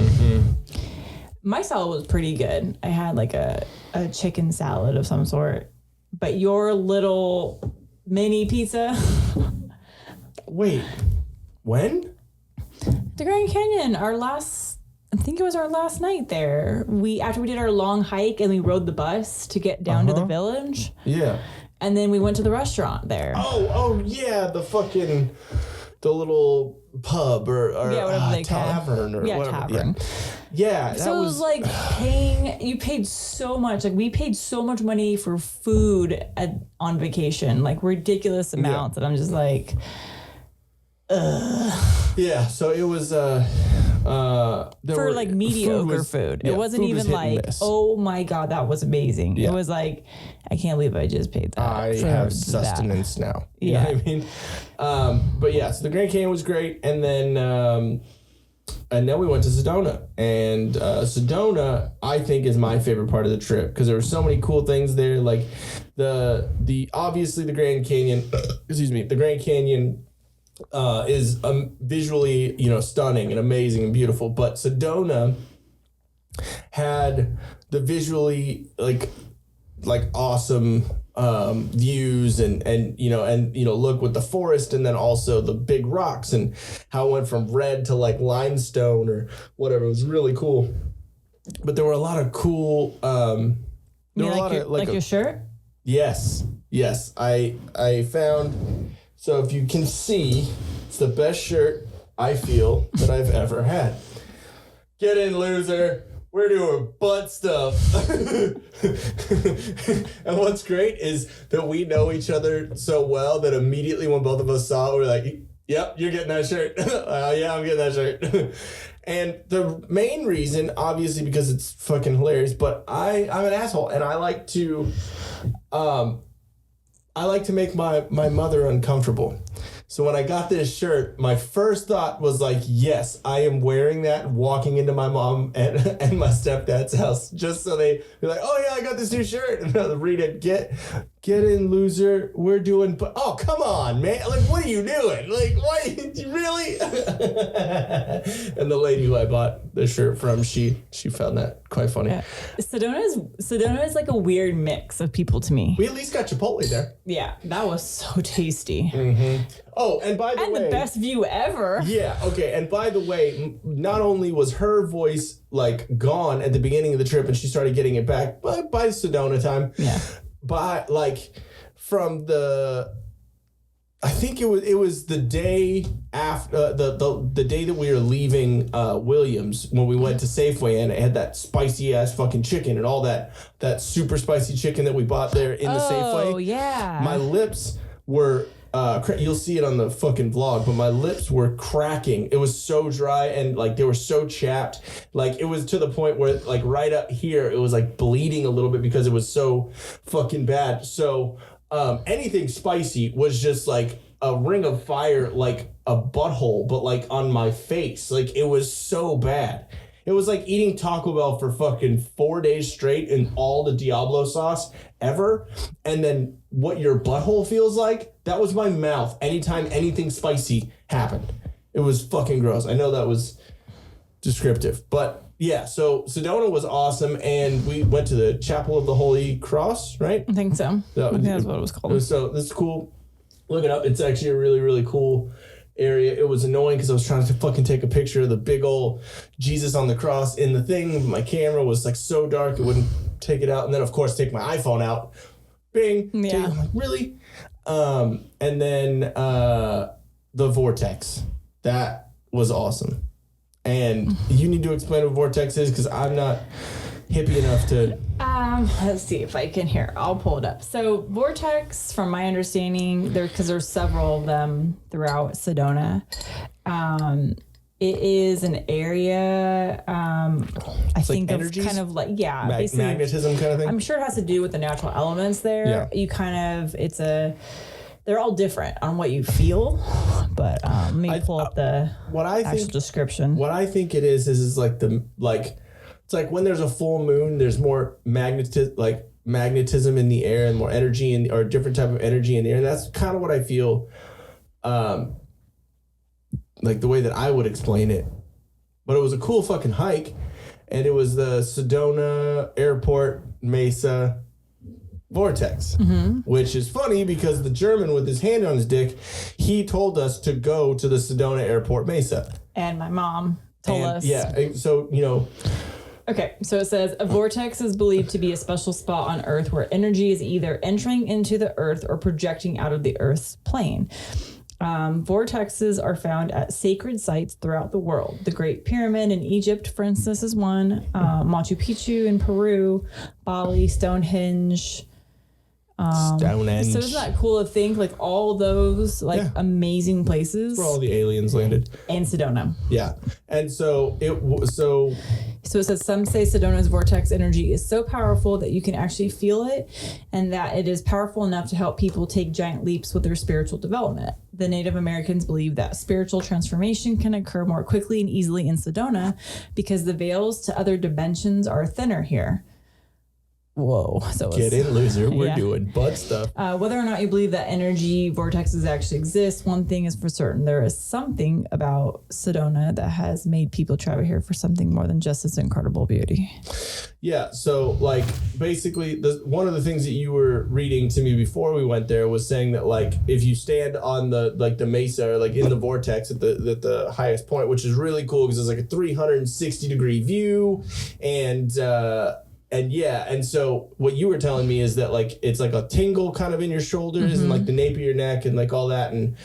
My salad was pretty good. I had like a chicken salad of some sort. But your little mini pizza. Wait, when? The Grand Canyon, I think it was our last night there. After we did our long hike and we rode the bus to get down to the village. Yeah. And then we went to the restaurant there. Oh yeah, the little pub or whatever they tavern or whatever. Tavern. Yeah, so it was like you paid so much. Like we paid so much money for food on vacation, like ridiculous amounts that I'm just like, Yeah, so it was for like mediocre food. It wasn't even like, oh my God, that was amazing. Yeah. It was like, I can't believe I just paid that. I have sustenance now. You know what I mean? But yeah, so the Grand Canyon was great, and then we went to Sedona, and Sedona I think is my favorite part of the trip, because there were so many cool things there, like the obviously the Grand Canyon. The Grand Canyon is visually, stunning and amazing and beautiful. But Sedona had the visually like awesome views and look with the forest and then also the big rocks and how it went from red to like limestone or whatever. It was really cool. But there were a lot of cool. Your shirt? Yes. I found. So if you can see, it's the best shirt I feel that I've ever had. Get in, loser. We're doing butt stuff. And what's great is that we know each other so well that immediately when both of us saw it, we're like, yep, you're getting that shirt. Yeah, I'm getting that shirt. And the main reason, obviously, because it's fucking hilarious, but I'm an asshole and I like to make my mother uncomfortable. So when I got this shirt, my first thought was like, yes, I am wearing that walking into my mom and my stepdad's house just so they be like, oh yeah, I got this new shirt. And I'll read it, get in, loser. We're doing, oh, come on, man. Like, what are you doing? Like, why, really? And the lady who I bought the shirt from, she found that quite funny. Yeah. Sedona is like a weird mix of people to me. We at least got Chipotle there. Yeah, that was so tasty. Mm-hmm. Oh, and by the way... And the best view ever. Yeah, okay. And by the way, not only was her voice, like, gone at the beginning of the trip and she started getting it back by Sedona time. Yeah. But, like, from the... I think it was the day after... the day that we were leaving Williams when we went to Safeway and it had that spicy-ass fucking chicken and all that super spicy chicken that we bought there in the Safeway. Oh, yeah. My lips were... you'll see it on the fucking vlog, but my lips were cracking. It was so dry and like they were so chapped. Like it was to the point where like right up here, it was like bleeding a little bit because it was so fucking bad. So anything spicy was just like a ring of fire, like a butthole, but like on my face. Like it was so bad. It was like eating Taco Bell for fucking 4 days straight in all the Diablo sauce ever. And then what your butthole feels like, that was my mouth anytime anything spicy happened. It was fucking gross. I know that was descriptive. But yeah, so Sedona was awesome. And we went to the Chapel of the Holy Cross, right? I think so. I think that's what it was called. So this is cool. Look it up. It's actually a really, really cool area. It was annoying because I was trying to fucking take a picture of the big old Jesus on the cross in the thing. My camera was like so dark it wouldn't take it out. And then of course take my iPhone out. Bing. Yeah. I'm like, really? And then the vortex. That was awesome. And you need to explain what vortex is because I'm not hippie enough to... Let's see if I can hear. I'll pull it up. So vortex, from my understanding, because there's several of them throughout Sedona. It is an area. I think like energies? Of kind of like magnetism kind of thing. I'm sure it has to do with the natural elements there. Yeah. You kind of they're all different on what you feel, but let me pull up the actual description. What I think it is like it's like when there's a full moon, there's more magnetism in the air and more energy or different type of energy in the air. And that's kind of what I feel, like the way that I would explain it. But it was a cool fucking hike, and it was the Sedona Airport Mesa Vortex, which is funny because the German with his hand on his dick, he told us to go to the Sedona Airport Mesa. And my mom told us. Yeah, so, Okay, so it says, a vortex is believed to be a special spot on Earth where energy is either entering into the Earth or projecting out of the Earth's plane. Vortexes are found at sacred sites throughout the world. The Great Pyramid in Egypt, for instance, is one. Machu Picchu in Peru, Bali, Stonehenge. Stonehenge. So isn't that cool to think like all those amazing places where all the aliens landed in Sedona? Yeah, and so it says some say Sedona's vortex energy is so powerful that you can actually feel it, and that it is powerful enough to help people take giant leaps with their spiritual development. The Native Americans believe that spiritual transformation can occur more quickly and easily in Sedona because the veils to other dimensions are thinner here. Whoa. So get in, loser. We're doing butt stuff. Whether or not you believe that energy vortexes actually exist, one thing is for certain. There is something about Sedona that has made people travel here for something more than just its incredible beauty. Yeah. So, like, basically, one of the things that you were reading to me before we went there was saying that, like, if you stand on the mesa or, like, in the vortex at the highest point, which is really cool because it's like a 360-degree view, and so what you were telling me is that, like, it's like a tingle kind of in your shoulders and like the nape of your neck and like all that. And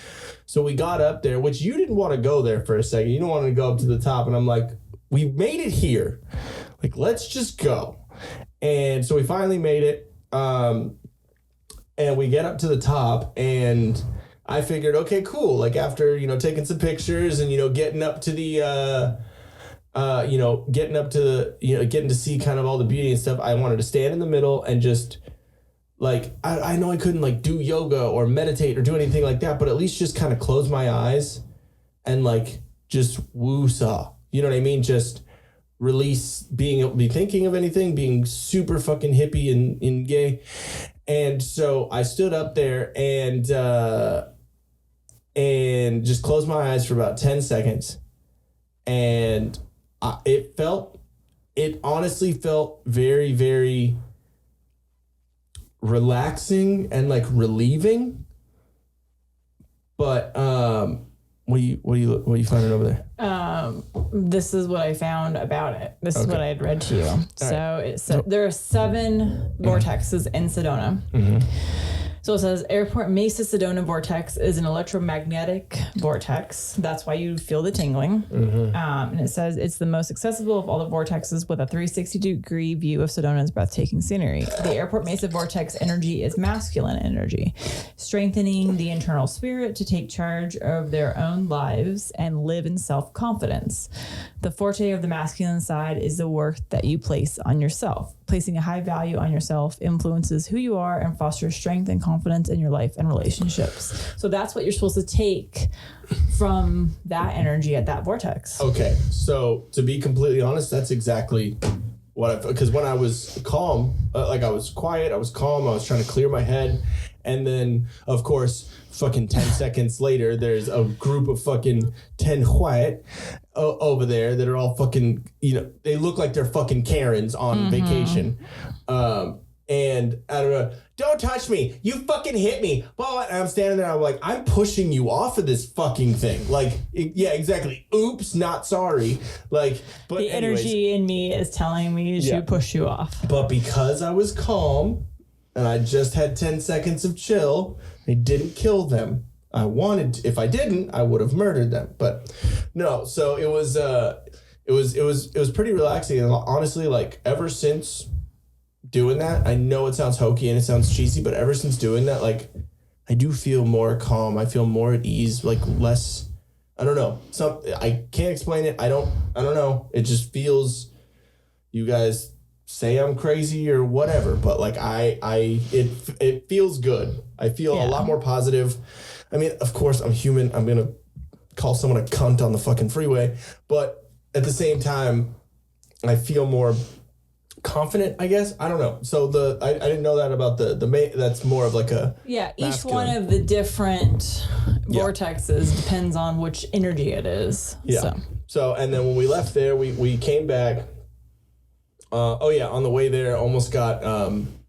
so we got up there, which you didn't want to go there for a second. You don't want to go up to the top. And I'm like, we made it here. Like, let's just go. And so we finally made it. And we get up to the top and I figured, okay, cool. Like, after, you know, taking some pictures and, you know, getting up to the, getting to see kind of all the beauty and stuff, I wanted to stand in the middle and just, like, I know I couldn't, like, do yoga or meditate or do anything like that, but at least just kind of close my eyes and, like, just woo-saw. You know what I mean? Just release be thinking of anything, being super fucking hippie and gay. And so I stood up there and just closed my eyes for about 10 seconds. And it honestly felt very, very relaxing and, like, relieving. But what are you finding over there? This is what I found about it. This is what I had read to you. So there are 7 vortexes in Sedona. Mm-hmm. So it says Airport Mesa Sedona vortex is an electromagnetic vortex. That's why you feel the tingling. Mm-hmm. And it says it's the most accessible of all the vortexes with a 360-degree view of Sedona's breathtaking scenery. The Airport Mesa vortex energy is masculine energy, strengthening the internal spirit to take charge of their own lives and live in self-confidence. The forte of the masculine side is the worth that you place on yourself. Placing a high value on yourself influences who you are and fosters strength and confidence in your life and relationships. So that's what you're supposed to take from that energy at that vortex. Okay, so to be completely honest, that's exactly what because when I was calm, like, I was quiet, I was calm, I was trying to clear my head, and then, of course, fucking 10 seconds later, there's a group of fucking 10 white over there that are all fucking, you know, they look like they're fucking Karens on vacation. And I don't know, don't touch me, you fucking hit me. Well, and I'm standing there, I'm like, I'm pushing you off of this fucking thing. Like, yeah, exactly. Oops, not sorry. Like, but the energy in me is telling me to push you off. But because I was calm and I just had 10 seconds of chill, I didn't kill them. I wanted to. If I didn't, I would have murdered them. But no, so it was pretty relaxing. And honestly, like, ever since doing that, I know it sounds hokey and it sounds cheesy, but ever since doing that, like, I do feel more calm. I feel more at ease, like, less, I don't know. I can't explain it. I don't know. It just feels, you guys say I'm crazy or whatever, but, like, it feels good. I feel a lot more positive. I mean, of course, I'm human. I'm going to call someone a cunt on the fucking freeway, but at the same time, I feel more confident, I guess. I don't know. So I didn't know that about the that's more of like a each one of the different vortexes depends on which energy it is. So and then when we left there, we came back. On the way there, almost got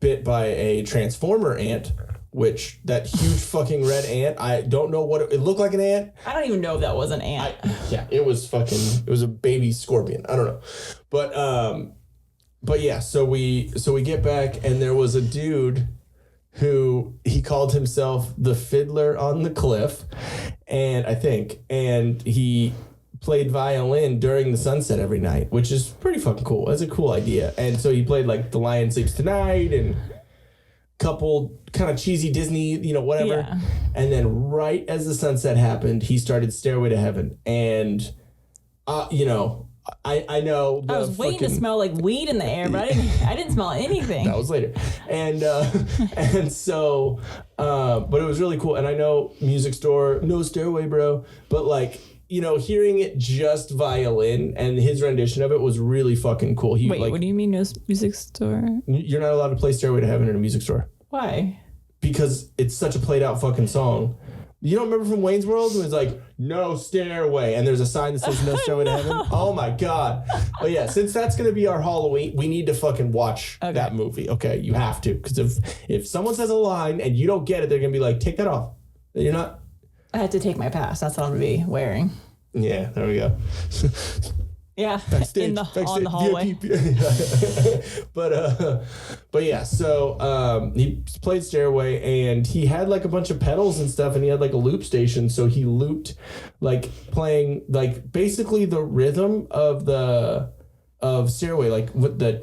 bit by a transformer ant, which that huge fucking red ant. I don't know what it looked like. An ant. I don't even know if that was an ant. It was a baby scorpion. I don't know, but yeah. So we get back and there was a dude who he called himself the Fiddler on the Cliff, and he played violin during the sunset every night, which is pretty fucking cool. That's a cool idea. And so he played like The Lion Sleeps Tonight and couple kind of cheesy Disney, whatever. Yeah. And then right as the sunset happened, he started Stairway to Heaven. And, I know. I was waiting to smell like weed in the air, but I didn't smell anything. That was later. And so, but it was really cool. And I know Music Store, no Stairway, bro. But like, hearing it just violin and his rendition of it was really fucking cool. Wait, what do you mean no music store? You're not allowed to play Stairway to Heaven in a music store. Why? Because it's such a played out fucking song. You don't remember from Wayne's World when it's like, no stairway, and there's a sign that says no stairway to heaven? Oh my God. Oh yeah, since that's going to be our Halloween, we need to fucking watch that movie. Okay, you have to. Because if someone says a line and you don't get it, they're going to be like, take that off. You're not... I had to take my pass. That's what I'm going to be wearing. Yeah, there we go. Yeah, backstage, on the hallway. But yeah, so he played Stairway and he had like a bunch of pedals and stuff and he had like a loop station. So he looped like playing like basically the rhythm of Stairway, like with the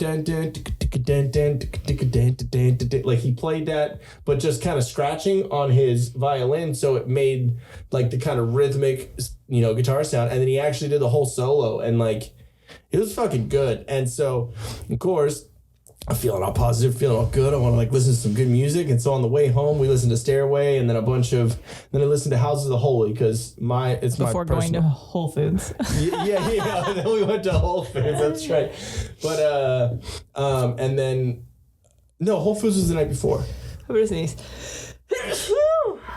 like he played that, but just kind of scratching on his violin. So it made like the kind of rhythmic, guitar sound. And then he actually did the whole solo and like, it was fucking good. And so, of course, I'm feeling all positive, feeling all good. I want to like listen to some good music. And so on the way home, we listened to Stairway and then I listened to Houses of the Holy because before going to Whole Foods. yeah. Then we went to Whole Foods. That's right. But, and then, no, Whole Foods was the night before. I'm going to sneeze.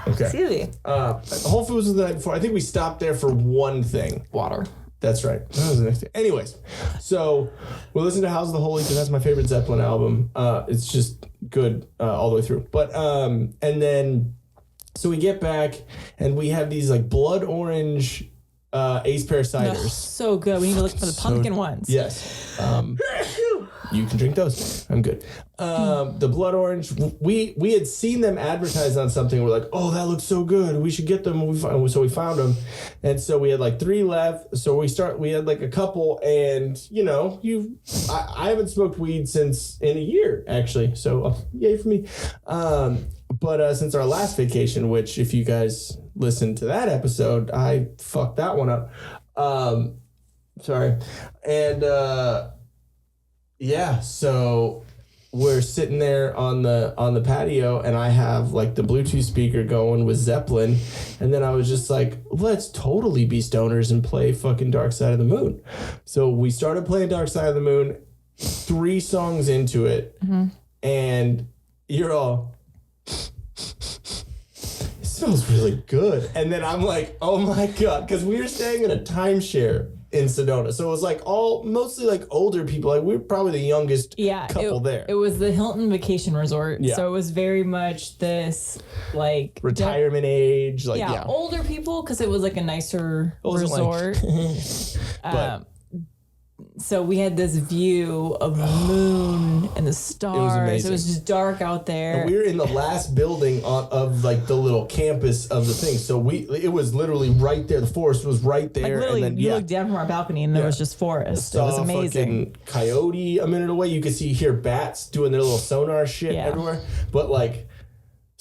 Okay. Excuse me. Whole Foods was the night before. I think we stopped there for one thing. Water. That's right. That was the next day. Anyways, so we listened to House of the Holy because that's my favorite Zeppelin album. It's just good all the way through. But and then so we get back and we have these like blood orange Ace Pear ciders. So good. We need to look for the pumpkin ones. Yes. You can drink those. I'm good. The blood orange, we had seen them advertised on something. We're like, oh, that looks so good. We should get them. So we found them. And so we had like 3 left. So we had like a couple and I haven't smoked weed since in a year actually. So yay for me. But since our last vacation, which if you guys listened to that episode, I fucked that one up. Sorry. And, yeah, so we're sitting there on the patio and I have like the Bluetooth speaker going with Zeppelin. And then I was just like, let's totally be stoners and play fucking Dark Side of the Moon. So we started playing Dark Side of the Moon, 3 songs into it. Mm-hmm. And you're all, it smells really good. And then I'm like, oh my God, because we were staying in a timeshare in Sedona. So it was like mostly like older people. Like we were probably the youngest couple there. It was the Hilton Vacation Resort. Yeah. So it was very much this like retirement age. Like older people because it was like a nicer resort. But so we had this view of the moon and the stars. It was amazing. It was just dark out there. And we were in the last building of like the little campus of the thing. So it was literally right there. The forest was right there. Like literally, and then, you looked down from our balcony and there was just forest. It was amazing. Coyote a minute away. You could hear bats doing their little sonar shit everywhere. But like,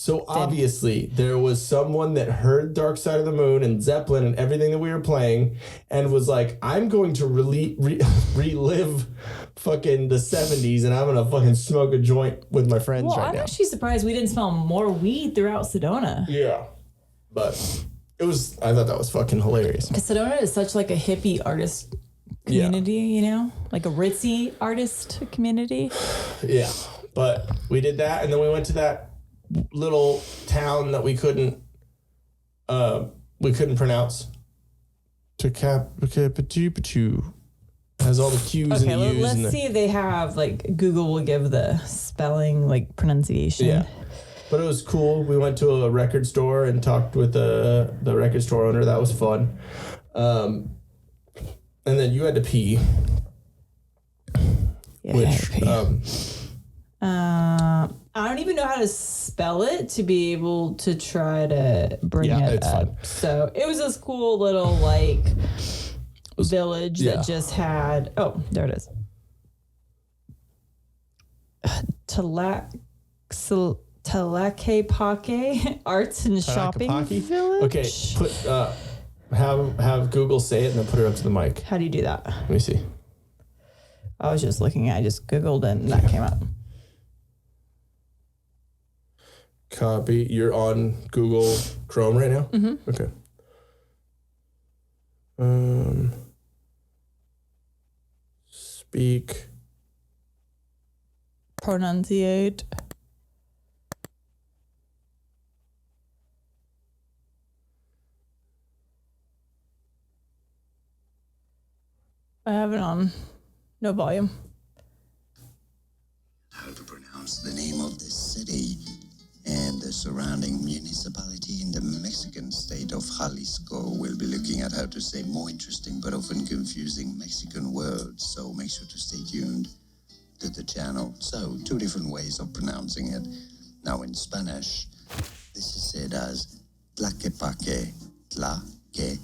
so obviously there was someone that heard Dark Side of the Moon and Zeppelin and everything that we were playing and was like, I'm going to relive fucking the 70s and I'm going to fucking smoke a joint with my friends right now. I'm actually surprised we didn't smell more weed throughout Sedona. Yeah. But I thought that was fucking hilarious. Because Sedona is such like a hippie artist community, like a ritzy artist community. Yeah. But we did that and then we went to that little town that we couldn't pronounce. Has all the Q's and the U's. Let's see if they have like Google will give the spelling like pronunciation. Yeah, but it was cool. We went to a record store and talked with the record store owner. That was fun. And then you had to pee. Yeah, which I don't even know how to spell it to be able to try to bring it up. Fun. So it was this cool little like village that just had. Oh, there it is. Talakepake Arts and Shopping Village. Okay, put have Google say it and then put it up to the mic. How do you do that? Let me see. I was just looking. I just Googled it and that came up. Copy. You're on Google Chrome right now? Mm-hmm. Okay. Speak. Pronunciate. I have it on no volume. How to pronounce the name of this city and the surrounding municipality in the Mexican state of Jalisco. We'll be looking at how to say more interesting but often confusing Mexican words, so make sure to stay tuned to the channel. So, 2 different ways of pronouncing it. Now in Spanish, this is said as tlaquepaque, tlaquepaque.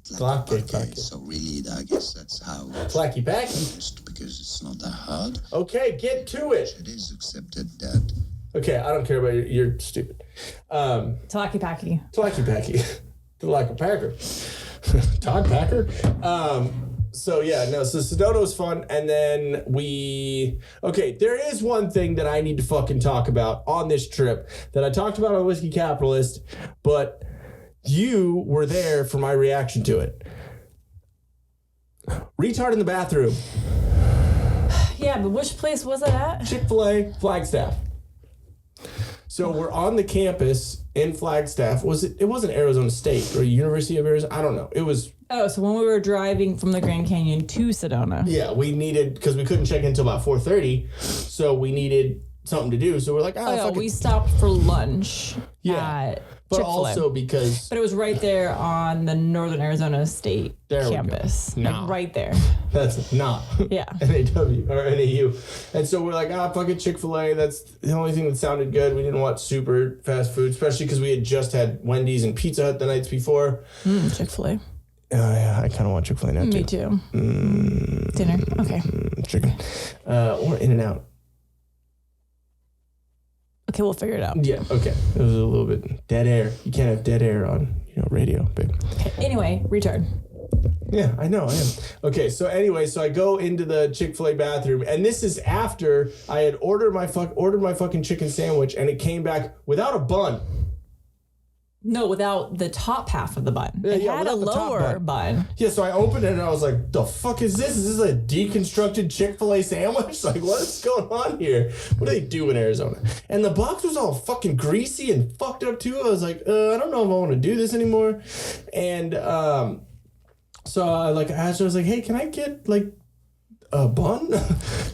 Tlaquepaque. So really, I guess that's how. Tlaquepaque. Just because it's not that hard. Okay, get to it. It is accepted that. Okay, I don't care about you. You're stupid. Tlaquepaque. Tlaquepaque. Tlaquepaque. Todd Packer. So Sedona was fun, and then there is one thing that I need to fucking talk about on this trip that I talked about on Whiskey Capitalist, but you were there for my reaction to it. Retard in the bathroom. Yeah, but which place was it at? Chick-fil-A, Flagstaff. So we're on the campus in Flagstaff. It wasn't Arizona State or University of Arizona? I don't know. It was... Oh, so when we were driving from the Grand Canyon to Sedona. Yeah, we needed... Because we couldn't check in until about 4:30, so we needed something to do. So we're like, we stopped for lunch at but Chick-fil-A. Also because... But it was right there on the Northern Arizona State campus. No. Like right there. That's not. Yeah. NAW or NAU. And so we're like, fuck it, Chick-fil-A. That's the only thing that sounded good. We didn't want super fast food, especially because we had just had Wendy's and Pizza Hut the nights before. Chick-fil-A. Yeah, I kind of want Chick-fil-A now, too. Me too. Dinner. Okay. Chicken. Or In-N-Out. Okay, we'll figure it out. Yeah, okay. It was a little bit dead air. You can't have dead air on, radio, babe. Okay, anyway, retard. Yeah, I know, I am. Okay, so I go into the Chick-fil-A bathroom, and this is after I had ordered my fucking chicken sandwich, and it came back without a bun. No, without the top half of the bun. Yeah, it had a lower bun. Yeah, so I opened it and I was like, the fuck is this? Is this a deconstructed Chick-fil-A sandwich? Like, what's going on here? What do they do in Arizona? And the box was all fucking greasy and fucked up too. I was like, I don't know if I want to do this anymore. And so I asked her, I was like, hey, can I get like a bun?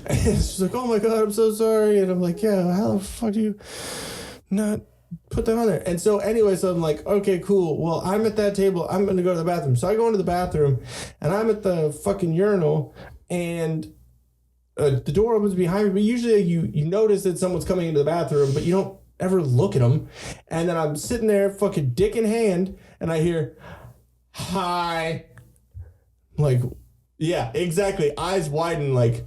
And she's like, oh my God, I'm so sorry. And I'm like, yeah, how the fuck do you not put that on there? And so I'm like, okay, cool. Well, I'm at that table. I'm going to go to the bathroom. So I go into the bathroom and I'm at the fucking urinal and the door opens behind me. But usually you notice that someone's coming into the bathroom, but you don't ever look at them. And then I'm sitting there fucking dick in hand and I hear, hi. Like, yeah, exactly. Eyes widen like,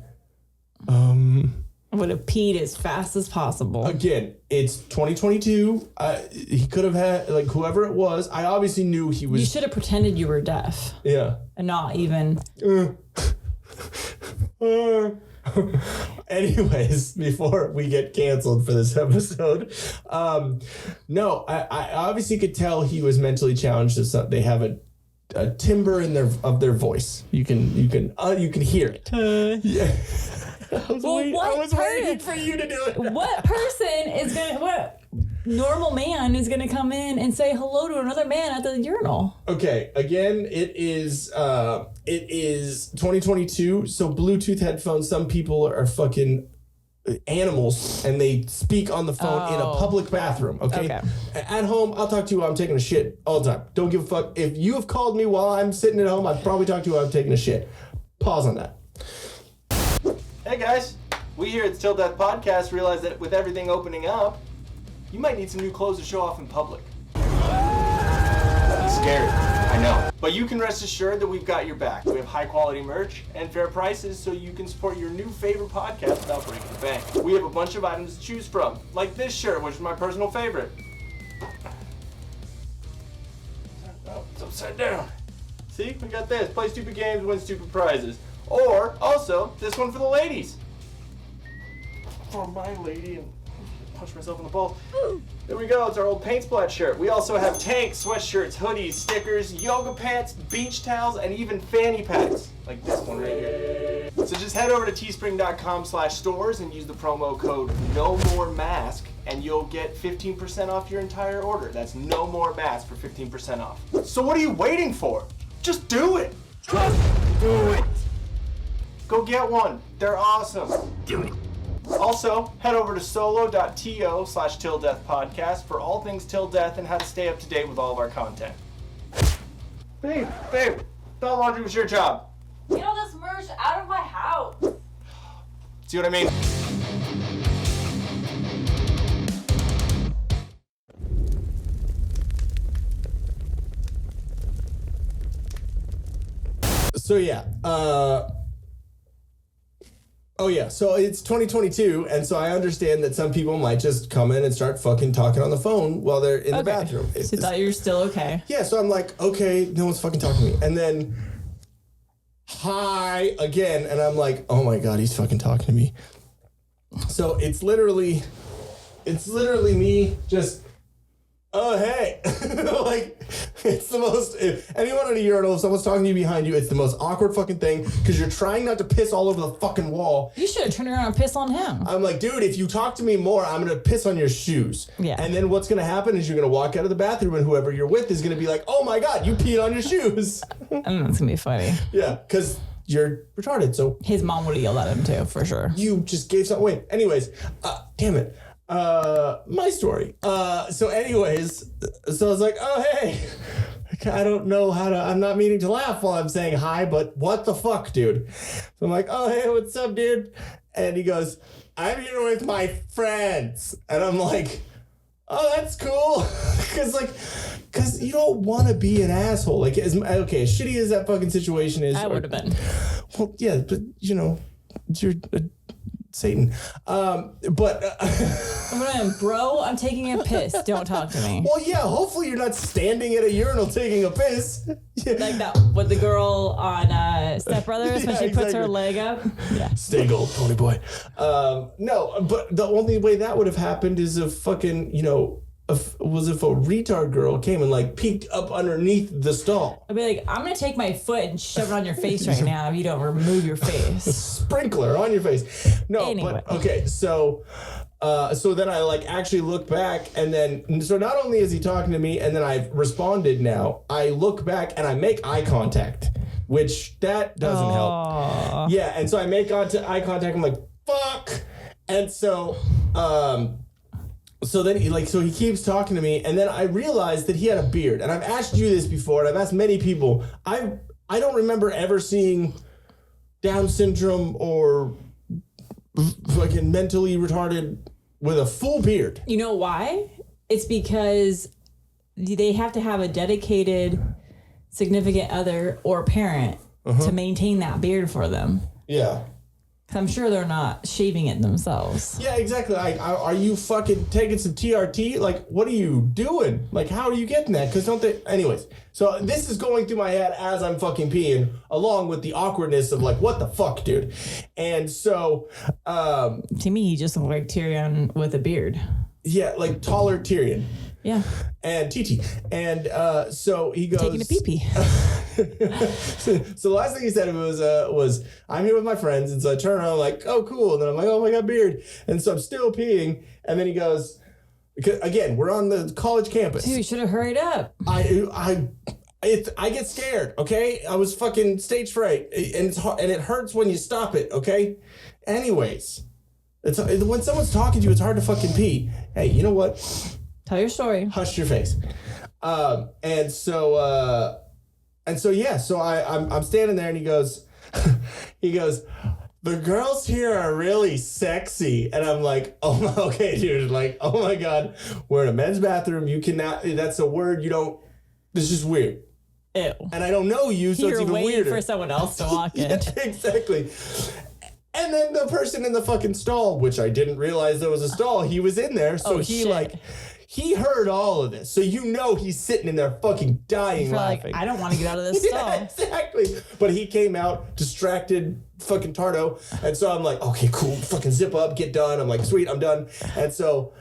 I would have peed as fast as possible. Again, it's 2022. He could have had, like, whoever it was. I obviously knew he was... You should have pretended you were deaf. Yeah. And not even... Anyways, before we get canceled for this episode, no, I obviously could tell he was mentally challenged. They have a timbre in their voice. You can hear it. Yeah. I was waiting for you to do it. What normal man is gonna come in and say hello to another man at the urinal? Okay, again, it is 2022, so Bluetooth headphones, some people are fucking animals and they speak on the phone in a public bathroom, okay? At home, I'll talk to you while I'm taking a shit all the time. Don't give a fuck. If you have called me while I'm sitting at home, I'd probably talk to you while I'm taking a shit. Pause on that. Hey guys, we here at the Till Death Podcast realize that with everything opening up, you might need some new clothes to show off in public. It's scary, I know. But you can rest assured that we've got your back. We have high quality merch and fair prices so you can support your new favorite podcast without breaking the bank. We have a bunch of items to choose from, like this shirt, which is my personal favorite. Oh, it's upside down. See, we got this. Play stupid games, win stupid prizes. Or, also, this one for the ladies. For my lady, and punch myself in the balls. There we go. It's our old paint splat shirt. We also have tanks, sweatshirts, hoodies, stickers, yoga pants, beach towels, and even fanny packs, like this one right here. So just head over to teespring.com/stores and use the promo code NOMOREMASK, and you'll get 15% off your entire order. That's No More Mask for 15% off. So what are you waiting for? Just do it. Just do it. Go get one. They're awesome. Do it. Also, head over to solo.to/tilldeathpodcast for all things Till Death and how to stay up to date with all of our content. Babe, thought laundry was your job. Get all this merch out of my house. See what I mean? So yeah, so it's 2022, and so I understand that some people might just come in and start fucking talking on the phone while they're in the bathroom. So you thought you were still okay. Yeah, so I'm like, okay, no one's fucking talking to me. And then, hi, again, and I'm like, oh my God, he's fucking talking to me. So it's literally me just, oh, hey. Like, it's the most, if anyone in a urinal, if someone's talking to you behind you, it's the most awkward fucking thing because you're trying not to piss all over the fucking wall. You should have turned around and pissed on him. I'm like, dude, if you talk to me more, I'm going to piss on your shoes. Yeah. And then what's going to happen is you're going to walk out of the bathroom and whoever you're with is going to be like, oh my God, you peed on your shoes. I know it's going to be funny. Yeah, because you're retarded, so. His mom would have yelled at him too, for sure. You just gave something away. Anyways, damn it. My story. So I was like, oh, hey, I don't know I'm not meaning to laugh while I'm saying hi, but what the fuck, dude? So I'm like, oh, hey, what's up, dude? And he goes, I'm here with my friends. And I'm like, oh, that's cool. Cause you don't want to be an asshole. Like, as shitty as that fucking situation is. I would have been. Well, yeah, but you're Satan. Bro, I'm taking a piss. Don't talk to me. Well, yeah, hopefully you're not standing at a urinal taking a piss. Like that with the girl on Step Brothers when she puts her leg up. Yeah. Stay gold, pony boy. No, but the only way that would have happened is if fucking, if a retard girl came and like peeked up underneath the stall. I'd be like, I'm gonna take my foot and shove it on your face right now if you don't remove your face. Sprinkler on your face. No, anyway. But okay, so then I like actually look back and then, so not only is he talking to me and then I've responded now, I look back and I make eye contact, which that doesn't help. Yeah, and so I make eye contact, I'm like, fuck. And so, so then he keeps talking to me, and then I realized that he had a beard. And I've asked you this before, and I've asked many people. I don't remember ever seeing Down syndrome or fucking mentally retarded with a full beard. You know why? It's because they have to have a dedicated significant other or parent to maintain that beard for them. Yeah. I'm sure they're not shaving it themselves. Yeah, exactly. Are you fucking taking some TRT? Like, what are you doing? Like, how are you getting that? Because don't they... Anyways, so this is going through my head as I'm fucking peeing, along with the awkwardness of like, what the fuck, dude? And so... to me, he just looked like Tyrion with a beard. Yeah, like taller Tyrion. Yeah. And TT. And so he goes... Taking a pee-pee. So the last thing he said was, I'm here with my friends. And so I turn around like, oh, cool. And then I'm like, oh my God, beard. And so I'm still peeing. And then he goes, again, we're on the college campus. Dude, you should have hurried up. I get scared, okay? I was fucking stage fright. And it's hard, and it hurts when you stop it, okay? Anyways, when someone's talking to you, it's hard to fucking pee. Hey, you know what? Tell your story. Hush your face. And so I'm standing there and he goes, the girls here are really sexy. And I'm like, oh, okay, dude. Like, oh my God, we're in a men's bathroom. You cannot, that's a word you don't, it's just weird. Ew. And I don't know you, so it's even weirder. You're waiting for someone else to walk in. Yeah, exactly. And then the person in the fucking stall, which I didn't realize there was a stall, he was in there. So he heard all of this. So he's sitting in there fucking dying laughing. Like, I don't want to get out of this stall. Yeah, exactly. But he came out distracted, fucking tardo. And so I'm like, okay, cool, fucking zip up, get done. I'm like, sweet, I'm done. And so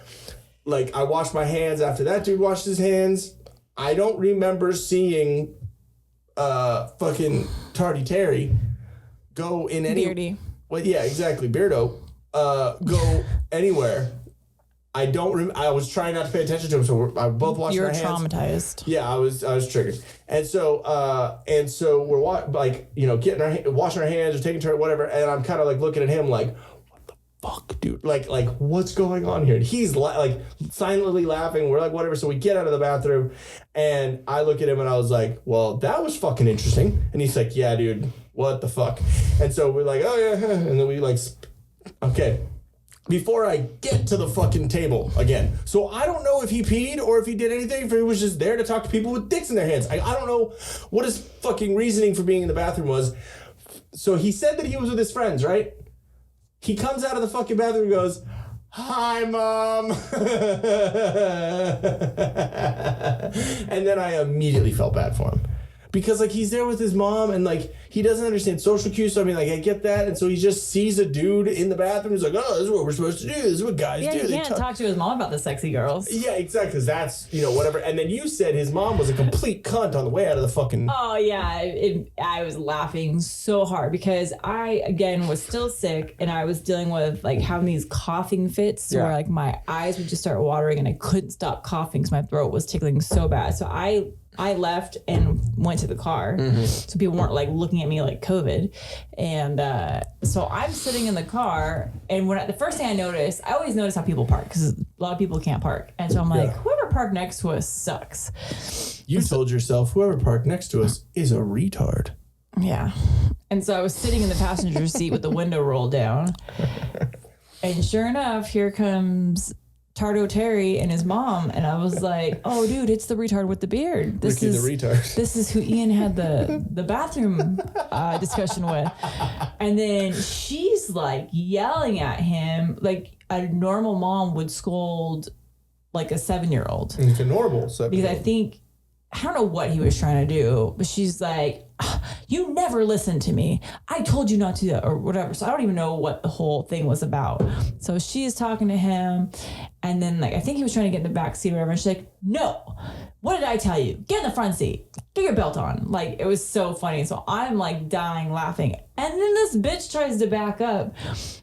like, I washed my hands after that dude washed his hands. I don't remember seeing fucking Tardy Terry go in any... Beardy. Well, yeah, exactly. Beardo. Go anywhere. I don't. I was trying not to pay attention to him, so I both watched my hands. You're traumatized. Yeah, I was triggered, and so we're like, you know, washing our hands or taking turn, whatever, and I'm kind of like looking at him like, what the fuck, dude? Like what's going on here? And he's like silently laughing. We're like, whatever. So we get out of the bathroom, and I look at him and I was like, well, that was fucking interesting. And he's like, yeah, dude, what the fuck? And so we're like, oh yeah, and then we like, okay. Before I get to the fucking table again. So I don't know if he peed or if he did anything, if he was just there to talk to people with dicks in their hands. I don't know what his fucking reasoning for being in the bathroom was. So he said that he was with his friends, right? He comes out of the fucking bathroom and goes, hi, Mom. And then I immediately felt bad for him. Because, like, he's there with his mom, and, like, he doesn't understand social cues, so, I mean, like, I get that, and so he just sees a dude in the bathroom, he's like, oh, this is what we're supposed to do, this is what guys do. Yeah, he can't talk to his mom about the sexy girls. Yeah, exactly, because that's, you know, whatever, and then you said his mom was a complete cunt on the way out of the fucking... Oh, yeah, I was laughing so hard, because I, again, was still sick, and I was dealing with, like, having these coughing fits, where, like, my eyes would just start watering, and I couldn't stop coughing, because my throat was tickling so bad, so I left and went to the car, so people weren't like looking at me like COVID. And so I'm sitting in the car, and the first thing I always notice how people park, because a lot of people can't park. And so I'm like, whoever parked next to us sucks. You told yourself whoever parked next to us is a retard. Yeah. And so I was sitting in the passenger seat with the window rolled down. And sure enough, here comes Tardo Terry and his mom, and I was like, oh dude, it's the retard with the beard. This Ricky is the retard. This is who Ian had the bathroom discussion with. And then she's like yelling at him like a normal mom would scold like a 7-year-old. Like a normal 7-year-old. Because I don't know what he was trying to do, but she's like, you never listened to me. I told you not to, or whatever. So I don't even know what the whole thing was about. So she's talking to him, and then like I think he was trying to get in the back seat or whatever. And she's like, no, what did I tell you? Get in the front seat. Get your belt on. Like, it was so funny. So I'm like dying laughing. And then this bitch tries to back up.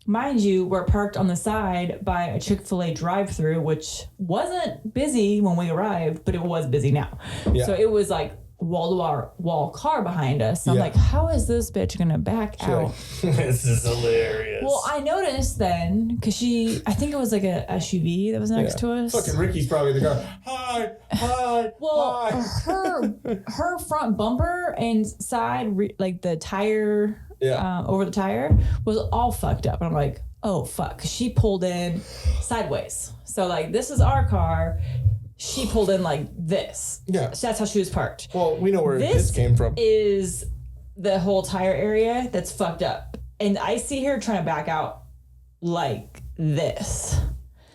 Mind you, we're parked on the side by a Chick-fil-A drive-thru, which wasn't busy when we arrived, but it was busy now. Yeah. So it was like wall car behind us. So I'm like, how is this bitch gonna back out? This is hilarious. Well, I noticed then, because I think it was like a SUV that was next to us. Fucking Ricky's probably in the car. Hi. Well, her front bumper and side, like the tire, over the tire, was all fucked up. And I'm like, oh fuck, she pulled in sideways. So like, this is our car. She pulled in like this. Yeah. So that's how she was parked. Well, we know where this came from. Is the whole tire area that's fucked up. And I see her trying to back out like this.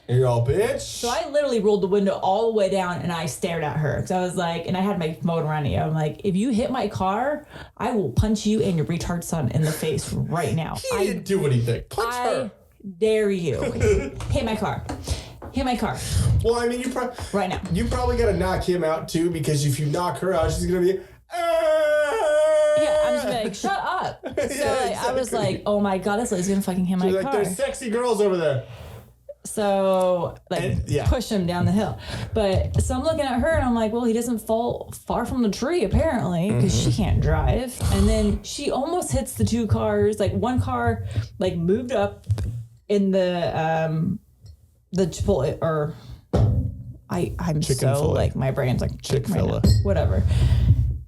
And you're all, bitch. So I literally rolled the window all the way down and I stared at her. Because I was like, and I had my phone running. I'm like, if you hit my car, I will punch you and your retard son in the face right now. He didn't do anything. Punch her. Dare you. Hit my car. Hit my car. Well, I mean, right now. You probably got to knock him out too, because if you knock her out, she's gonna be. Yeah, I'm just like, shut up. So exactly. I was like, oh my god, this lady's gonna fucking hit my car. There's sexy girls over there. So push him down the hill. But so I'm looking at her and I'm like, well, he doesn't fall far from the tree apparently, because she can't drive. And then she almost hits the two cars. Like one car like moved up in the Chipotle, or I'm so like my brain's like Chick-fil-A, whatever.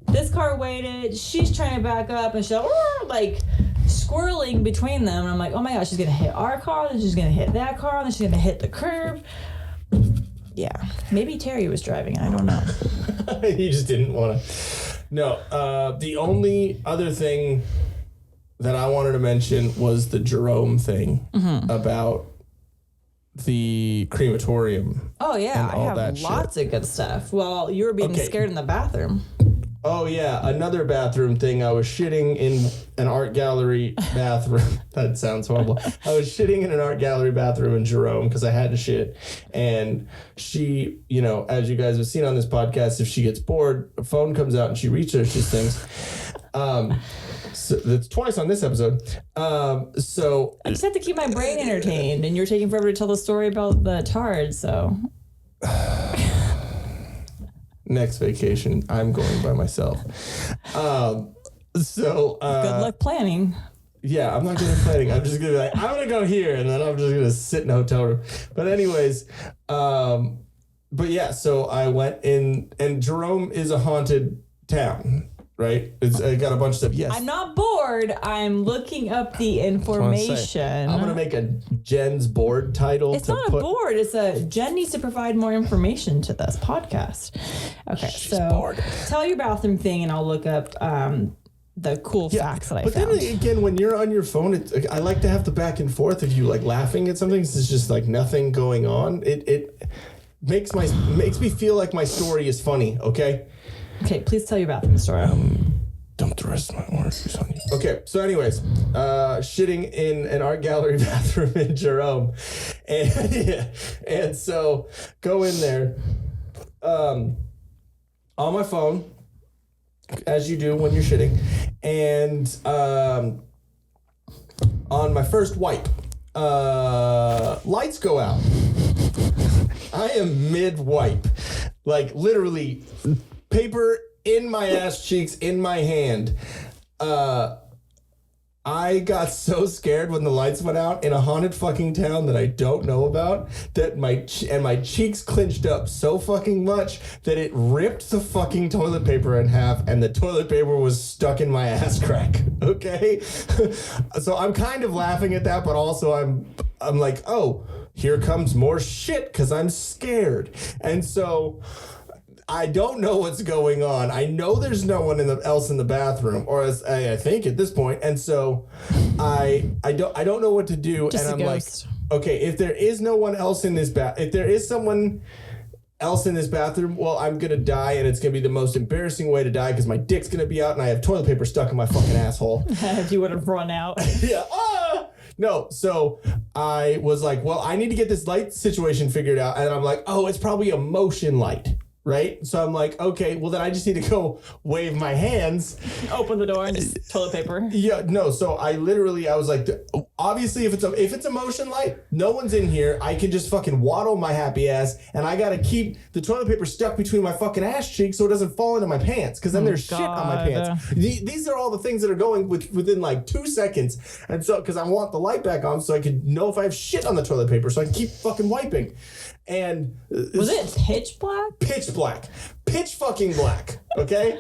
This car waited. She's trying to back up, and she's like squirreling between them. And I'm like, oh my gosh, she's gonna hit our car, then she's gonna hit that car, then she's gonna hit the curb. Yeah, maybe Terry was driving. I don't know. He just didn't want to. No, the only other thing that I wanted to mention was the Jerome thing about the crematorium. Oh yeah, I have lots of good stuff. Well, you were being scared in the bathroom. Oh, yeah. Another bathroom thing. I was shitting in an art gallery bathroom. That sounds horrible. I was shitting in an art gallery bathroom in Jerome because I had to shit. And she, you know, as you guys have seen on this podcast, if she gets bored, a phone comes out and she researches things. So that's twice on this episode. So I just have to keep my brain entertained, and you're taking forever to tell the story about the tard, so... Next vacation, I'm going by myself. So good luck planning. Yeah, I'm not good at planning. I'm just gonna be like, I'm gonna go here, and then I'm just gonna sit in a hotel room. But anyways, but yeah, so I went in, and Jerome is a haunted town, right? It's got a bunch of stuff. Yes, I'm not bored. I'm looking up the information. I'm gonna make a Jenn's board title. It's not a board. It's a Jenn needs to provide more information to this podcast. Okay, she's bored. Tell your bathroom thing, and I'll look up the cool facts that I found. But then again, when you're on your phone, I like to have the back and forth of you like laughing at something. It's just like nothing going on. It makes me feel like my story is funny. Okay. Okay, please tell your bathroom story. Dump the rest of my oranges on you. Okay, so anyways, shitting in an art gallery bathroom in Jerome. And so go in there on my phone, as you do when you're shitting, and on my first wipe, lights go out. I am mid-wipe. Like, literally, paper in my ass cheeks, in my hand. I got so scared when the lights went out in a haunted fucking town that I don't know about, that my cheeks clenched up so fucking much that it ripped the fucking toilet paper in half, and the toilet paper was stuck in my ass crack. Okay? So I'm kind of laughing at that, but also I'm like, oh, here comes more shit because I'm scared. And so I don't know what's going on. I know there's no one else in the bathroom, or as I think at this point. And so I don't know what to do. Just and I'm ghost. Like, okay, if there is no one else in this if there is someone else in this bathroom, well, I'm gonna die, and it's gonna be the most embarrassing way to die because my dick's gonna be out and I have toilet paper stuck in my fucking asshole. If you would have run out. Yeah. No, so I was like, well, I need to get this light situation figured out, and I'm like, oh, it's probably a motion light. Right? So I'm like, okay, well then I just need to go wave my hands. Open the door and just toilet paper. Yeah, no, so I was like, obviously if it's a motion light, no one's in here. I can just fucking waddle my happy ass, and I gotta keep the toilet paper stuck between my fucking ass cheeks so it doesn't fall into my pants, because then there's shit on my pants. These are all the things that are going within like 2 seconds. And so, because I want the light back on so I can know if I have shit on the toilet paper so I can keep fucking wiping. And was it pitch black? Pitch black. Pitch fucking black. Okay?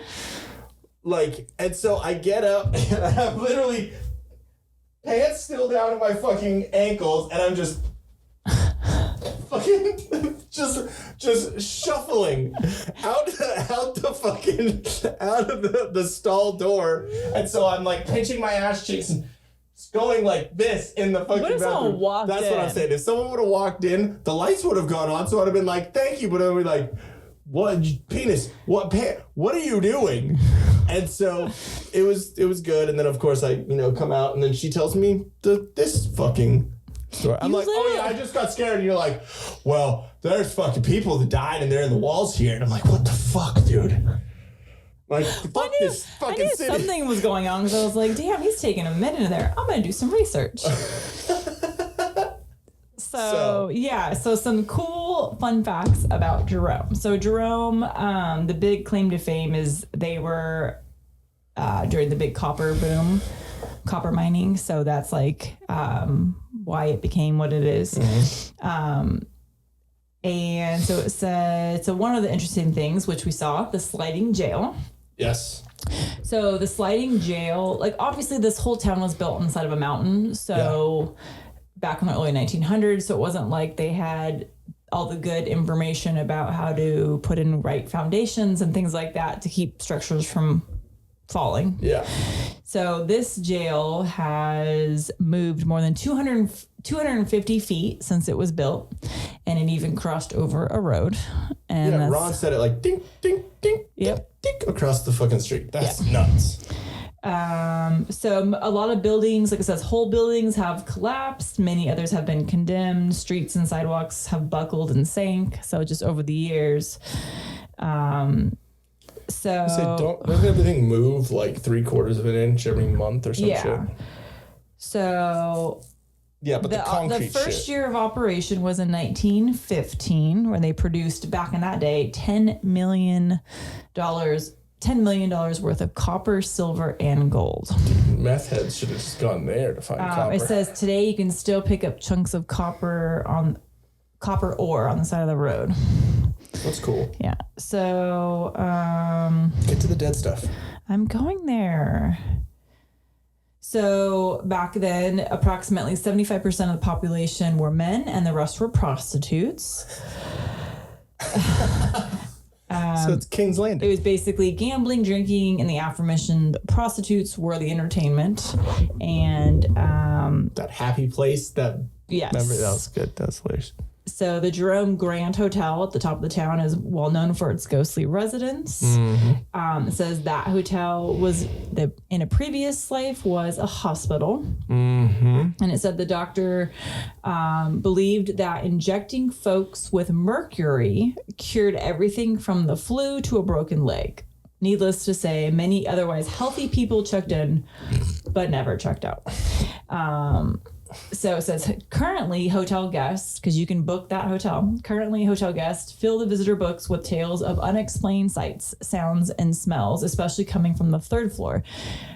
Like, and so I get up and I have literally pants still down to my fucking ankles, and I'm just fucking just shuffling out of the stall door. And so I'm like pinching my ass cheeks and going like this in the fucking bathroom. That's what I'm saying. If someone would have walked in, the lights would have gone on, so I'd have been like, thank you, but I'd be like, what penis? What are you doing? And so it was good. And then of course I come out, and then she tells me this fucking story. I'm like, oh yeah, I just got scared. And you're like, well, there's fucking people that died and they're in the walls here. And I'm like, what the fuck, dude? Like, fuck this fucking city. Something was going on, because I was like, damn, he's taking a minute there. I'm going to do some research. So some cool fun facts about Jerome. So Jerome, the big claim to fame is they were during the big copper boom, copper mining. So that's like why it became what it is. Mm-hmm. And so it said, so one of the interesting things, which we saw, the sliding jail. Yes. So the sliding jail, like obviously this whole town was built on the side of a mountain. So back in the early 1900s, so it wasn't like they had all the good information about how to put in right foundations and things like that to keep structures from falling. Yeah. So this jail has moved more than 250 feet since it was built, and it even crossed over a road. And Ron said it like ding, ding, ding. Yep. across the fucking street. That's nuts. So a lot of buildings, like it says, whole buildings have collapsed. Many others have been condemned. Streets and sidewalks have buckled and sank. So just over the years. Doesn't everything move like 3/4 of an inch every month or some shit? So yeah, but the concrete the first year of operation was in 1915, where they produced back in that day $10 million worth of copper, silver, and gold. Dude, meth heads should have just gone there to find copper. It says today you can still pick up chunks of copper ore on the side of the road. That's cool. Yeah. So get to the dead stuff. I'm going there. So back then, approximately 75% of the population were men, and the rest were prostitutes. So it's King's Landing. It was basically gambling, drinking, and the aforementioned prostitutes were the entertainment. And that happy place that. Yes. Remember, that was good. That was hilarious. So the Jerome Grand Hotel at the top of the town is well known for its ghostly residents. Mm-hmm. It says that hotel in a previous life was a hospital. Mm-hmm. And it said the doctor believed that injecting folks with mercury cured everything from the flu to a broken leg. Needless to say, many otherwise healthy people checked in, but never checked out. So it says currently hotel guests, because you can book that hotel, currently hotel guests fill the visitor books with tales of unexplained sights, sounds, and smells, especially coming from the third floor,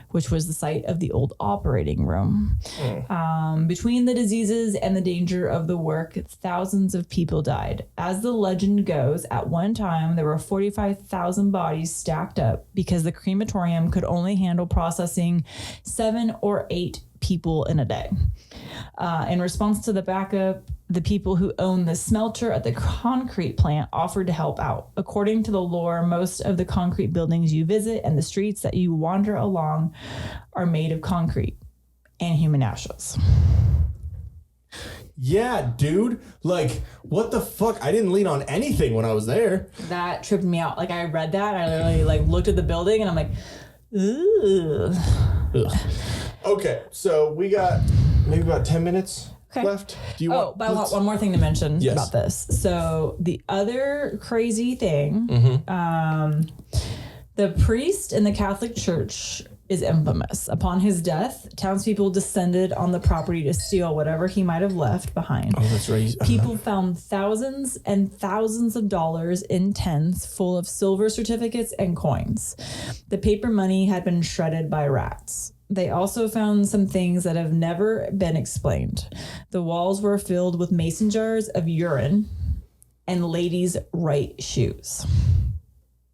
which was the site of the old operating room. Between the diseases and the danger of the work, thousands of people died. As the legend goes, at one time, there were 45,000 bodies stacked up because the crematorium could only handle processing 7 or 8 people in a day. In response to the backup, the people who owned the smelter at the concrete plant offered to help out. According to the lore, most of the concrete buildings you visit and the streets that you wander along are made of concrete and human ashes. Yeah, dude. Like, what the fuck? I didn't lean on anything when I was there. That tripped me out. Like, I read that, I literally looked at the building and I'm like, ooh. Ugh. Okay, so we got maybe about 10 minutes left. Do you want? But I want one more thing to mention about this. So the other crazy thing, the priest in the Catholic Church is infamous. Upon his death, townspeople descended on the property to steal whatever he might have left behind. Oh, that's right. People found thousands and thousands of dollars in tins full of silver certificates and coins. The paper money had been shredded by rats. They also found some things that have never been explained. The walls were filled with mason jars of urine and ladies' right shoes.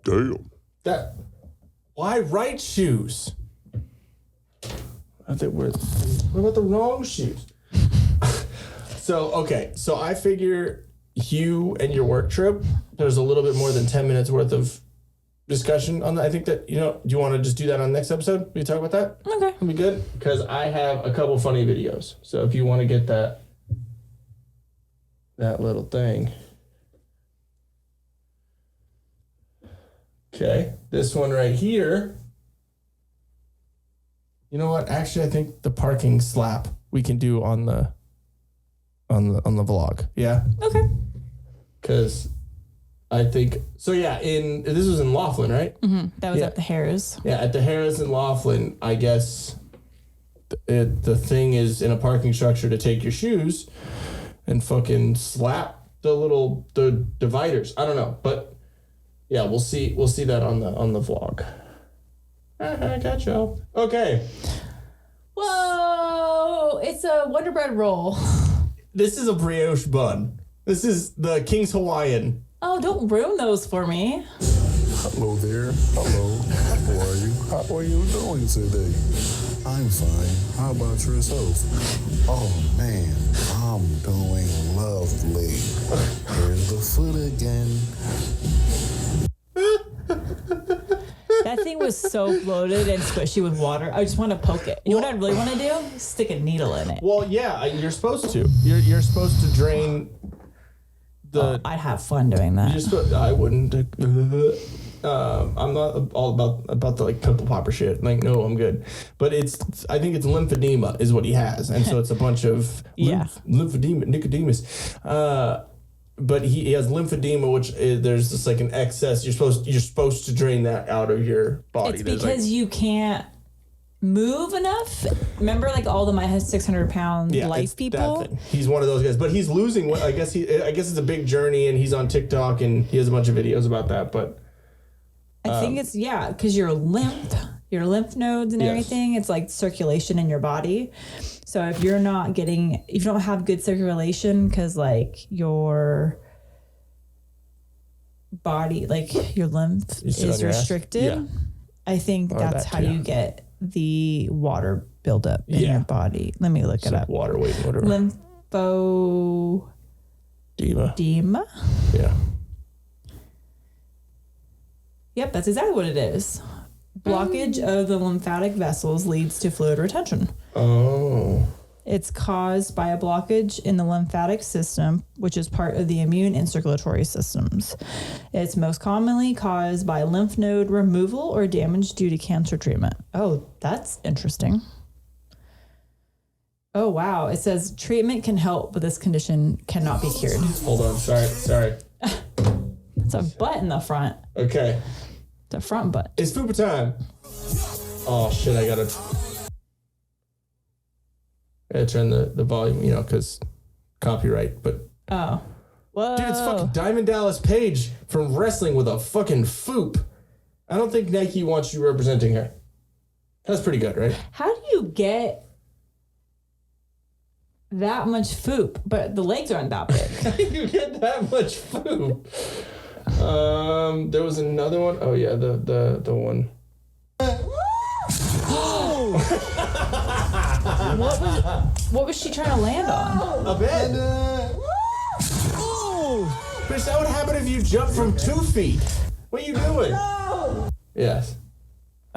Damn. Why right shoes? What about the wrong shoes? So I figure you and your work trip, there's a little bit more than 10 minutes worth of discussion on that. I think that, do you want to just do that on the next episode? We talk about that? Okay. That'll be good, because I have a couple funny videos. So if you want to get that little thing. Okay, this one right here. You know what? Actually, I think the parking slap we can do on the vlog. Yeah. Okay. Because I think so. Yeah. This was in Laughlin, right? Mm-hmm. That was at the Harris. Yeah, at the Harris in Laughlin. I guess the thing is in a parking structure to take your shoes and fucking slap the dividers. I don't know, but yeah, we'll see that on the vlog. I got you. Okay. Whoa! It's a Wonder Bread roll. This is a brioche bun. This is the King's Hawaiian. Oh, don't ruin those for me. Hello there. Hello. How are you? How are you doing today? I'm fine. How about yourself? Oh, man. I'm doing lovely. Here's the foot again. That thing was so bloated and squishy with water. I just want to poke it. You know what I really want to do? Stick a needle in it. Well, yeah, you're supposed to. You're supposed to drain the... I'd have fun doing that. I wouldn't. I'm not all about the like pimple popper shit. Like, no, I'm good. But I think it's lymphedema is what he has, and so it's a bunch of lymphedema, Nicodemus. But he has lymphedema, which there's just like an excess. You're supposed to drain that out of your body. It's because you can't move enough. Remember, like all the my 600-pound life people. He's one of those guys, but he's losing. I guess it's a big journey, and he's on TikTok, and he has a bunch of videos about that. But I think it's because your lymph nodes and everything. It's like circulation in your body. So if you don't have good circulation, because like your body, like your lymph is restricted. I think that's how you get the water buildup in your body. Let me look it up. Water weight, whatever. Lymphedema. Yeah. Yep, that's exactly what it is. Blockage of the lymphatic vessels leads to fluid retention. Oh. It's caused by a blockage in the lymphatic system, which is part of the immune and circulatory systems. It's most commonly caused by lymph node removal or damage due to cancer treatment. Oh, that's interesting. Oh, wow. It says treatment can help, but this condition cannot be cured. Hold on. Sorry. It's a butt in the front. Okay. The front butt. It's fupa time. Oh, shit. I gotta turn the volume, because copyright, but... Oh. Whoa. Dude, it's fucking Diamond Dallas Page from wrestling with a fucking foop. I don't think Nike wants you representing her. That's pretty good, right? How do you get that much foop, but the legs aren't that big? How do you get that much foop? There was another one. Oh, yeah, the one... What was she trying to land on? A bed. Bitch, that would happen if you jump from 2 feet. What are you doing? Yes.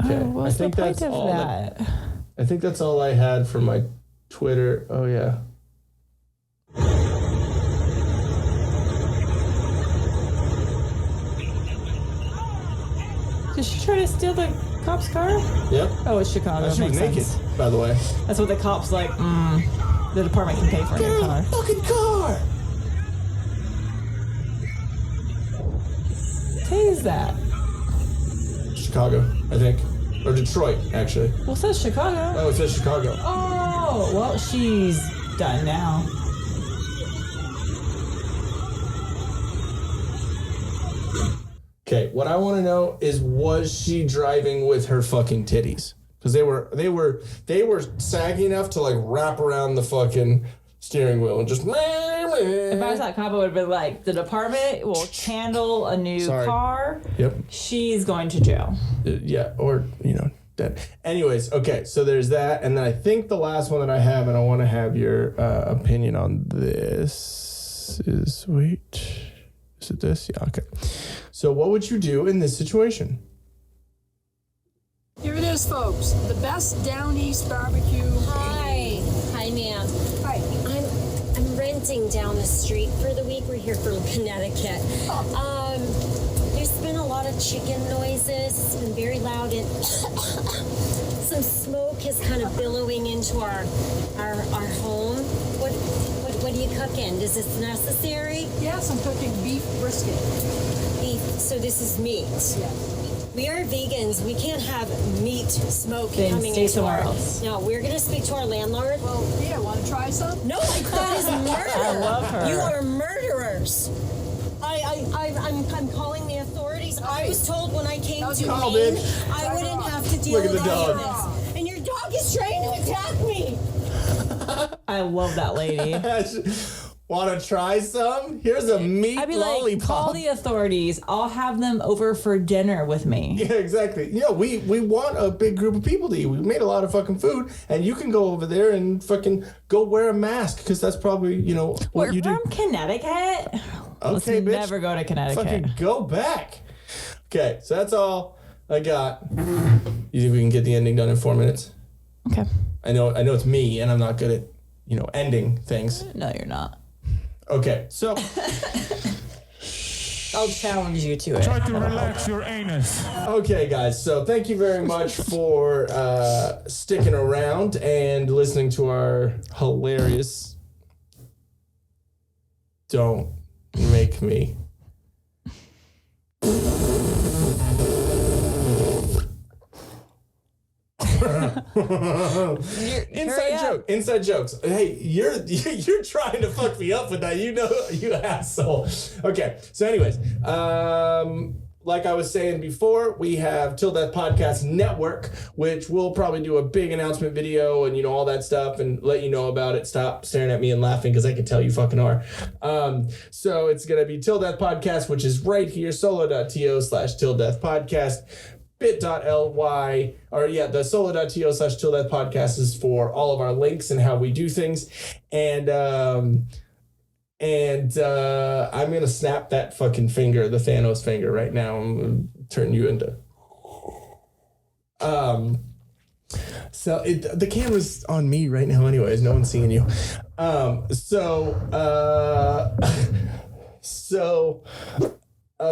Okay. What's the point of that? I think that's all I had for my Twitter. Oh, yeah. Did she try to steal the cop's car? Yep. Oh, it's Chicago. She was naked, by the way. That's what the cop's like, the department can pay for a new car. Fucking car! Hey, is that? Chicago, I think. Or Detroit, actually. Well, it says Chicago. Oh, it says Chicago. Oh, well, she's done now. Okay, what I want to know is, was she driving with her fucking titties? Because they were saggy enough to like wrap around the fucking steering wheel and just. If I was that cop, I would have been like, the department will handle a new car. Yep. She's going to jail. Yeah, or dead. Anyways, okay, so there's that, and then I think the last one that I have, and I want to have your opinion on this is Is it this? Yeah, okay. So what would you do in this situation? Here it is, folks. The best down east barbecue. Hi, ma'am. Hi. I'm renting down the street for the week. We're here from Connecticut. There's been a lot of chicken noises. It's been very loud, and some smoke is kind of billowing into our home. What are you cooking? Is this necessary? Yes, I'm cooking beef brisket. Beef. So this is meat. Yes. We are vegans. We can't have meat smoke Then coming stay into somewhere our. else. No, we're gonna speak to our landlord. Well, yeah, want to try some? No, that is murder. I love her. You are murderers. I'm calling the authorities. I was told when I came to Maine, I wouldn't have to deal with any of this. And your dog is trying to attack me. I love that lady. Want to try some? Here's a meat I'd be lollipop. like, call the authorities. I'll have them over for dinner with me. Yeah, exactly. We want a big group of people to eat. We made a lot of fucking food, and you can go over there and fucking go wear a mask, because that's probably, what you do. We're from Connecticut. Okay, Let's bitch. never go to Connecticut. Fucking go back. Okay, so that's all I got. You think we can get the ending done in 4 minutes? Okay. I know it's me, and I'm not good at, ending things. No, you're not. Okay, so I'll challenge you to it. Try to relax your anus. Okay, guys. So thank you very much for sticking around and listening to our hilarious. Don't make me. Inside jokes. Hey, you're trying to fuck me up with that. You know, you asshole. Okay. So, anyways, like I was saying before, we have Till Death Podcast Network, which we'll probably do a big announcement video and, all that stuff and let you know about it. Stop staring at me and laughing because I can tell you fucking are. So it's going to be Till Death Podcast, which is right here, solo.to/Till Death Podcast. bit.ly, the solo.to/Till Death Podcast is for all of our links and how we do things. And I'm going to snap that fucking finger, the Thanos finger right now. I'm going to turn you into... So the camera's on me right now anyways. No one's seeing you.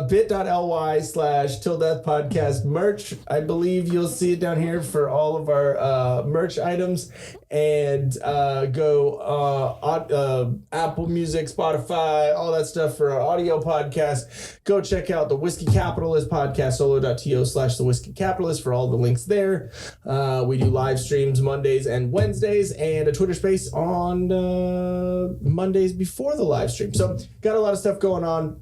bit.ly/Till Death Podcast merch. I believe you'll see it down here for all of our merch items. And go Apple Music, Spotify, all that stuff for our audio podcast. Go check out the Whiskey Capitalist podcast, solo.to/The Whiskey Capitalist for all the links there. We do live streams Mondays and Wednesdays and a Twitter space on Mondays before the live stream. So got a lot of stuff going on.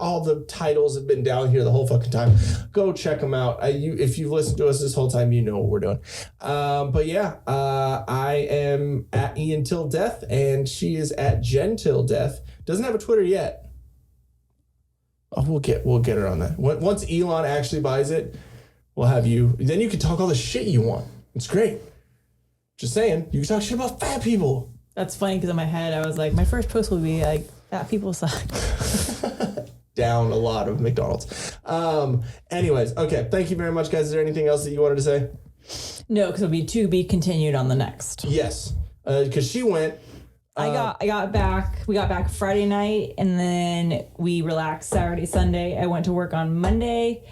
All the titles have been down here the whole fucking time. Go check them out. If you've listened to us this whole time, you know what we're doing. But yeah, I am at Ian Till Death, and she is at Jenn Till Death. Doesn't have a Twitter yet. Oh, we'll get her on that. Once Elon actually buys it, we'll have you. Then you can talk all the shit you want. It's great. Just saying, you can talk shit about fat people. That's funny because in my head I was like, my first post will be like, fat people suck. Down a lot of McDonald's. Anyways, okay. Thank you very much, guys. Is there anything else that you wanted to say? No, because it'll be to be continued on the next. Yes, because she went. I got back. We got back Friday night, and then we relaxed Saturday, Sunday. I went to work on Monday,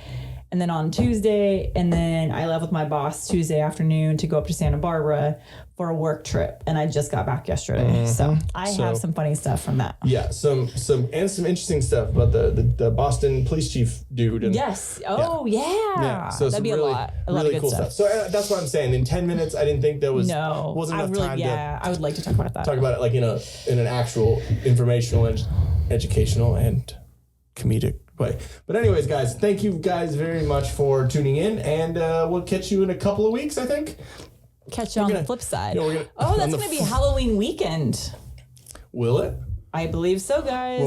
and then on Tuesday, and then I left with my boss Tuesday afternoon to go up to Santa Barbara for a work trip, and I just got back yesterday. Mm-hmm. So I have some funny stuff from that. Yeah, some interesting stuff about the Boston police chief dude. And, yes. Oh yeah. So that'd be really, a lot of good cool stuff. So that's what I'm saying. In 10 minutes, I didn't think there wasn't enough time to. Yeah, I would like to talk about that. Talk about it like in an actual informational and educational and comedic way. But anyways, guys, thank you guys very much for tuning in, and we'll catch you in a couple of weeks, I think. Catch you on the flip side. That's going to be Halloween weekend. Will it? I believe so, guys.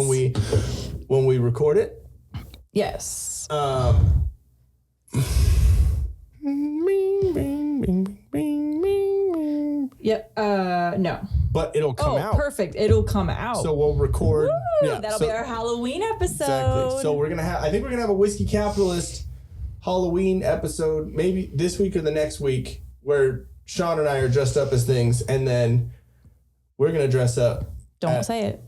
When we record it? Yes. Yep. No. But it'll come out. Oh, perfect. It'll come out. So we'll record. Woo, that'll be our Halloween episode. Exactly. So I think we're going to have a Whiskey Capitalist Halloween episode maybe this week or the next week where Sean and I are dressed up as things, and then we're going to dress up. Don't say it.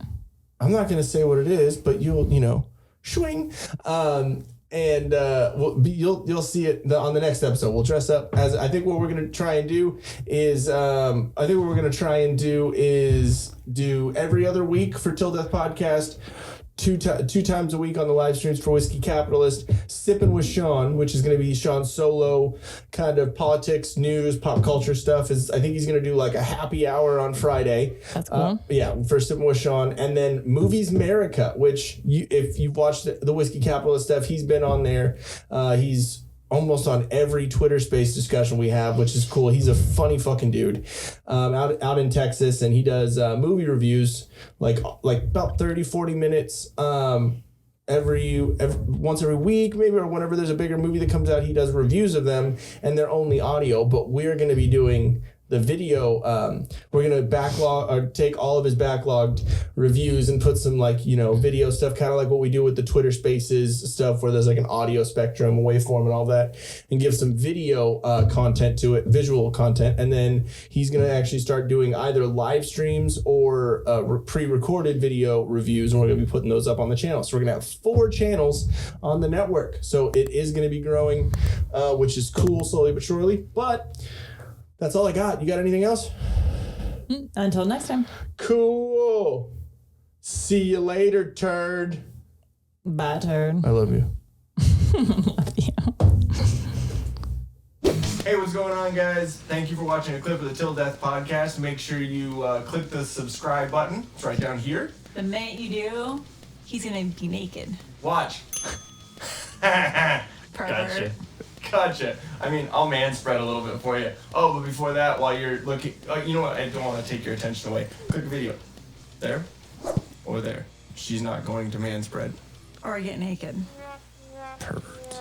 I'm not going to say what it is, but you'll, swing. And you'll see it on the next episode. We'll dress up as I think what we're going to try and do is do every other week for Till Death Podcast. Two times a week on the live streams for Whiskey Capitalist, Sipping with Sean, which is going to be Sean's solo kind of politics, news, pop culture stuff. I think he's going to do like a happy hour on Friday. That's cool. For Sipping with Sean. And then Movies America, which if you've watched the Whiskey Capitalist stuff, he's been on there. He's almost on every Twitter space discussion we have, which is cool. He's a funny fucking dude out in Texas, and he does movie reviews like about 30-40 minutes every once every week maybe, or whenever there's a bigger movie that comes out. He does reviews of them, and they're only audio, but we're going to be doing the video, we're going to take all of his backlogged reviews and put some video stuff, kind of like what we do with the Twitter Spaces stuff, where there's like an audio spectrum, a waveform and all that, and give some video content to it, visual content. And then he's going to actually start doing either live streams or pre-recorded video reviews, and we're going to be putting those up on the channel. So we're going to have 4 channels on the network. So it is going to be growing, which is cool, slowly but surely. But that's all I got. You got anything else? Until next time. Cool. See you later, turd. Bye, turd. I love you. Love you. Hey, what's going on, guys? Thank you for watching a clip of the Till Death podcast. Make sure you click the subscribe button. It's right down here. The minute you do, he's going to be naked. Watch. Pervert. Gotcha. I mean, I'll man spread a little bit for you. Oh, but before that, while you're looking, you know what? I don't want to take your attention away. Click the video. There or there. She's not going to man spread. Or get naked. Pervert.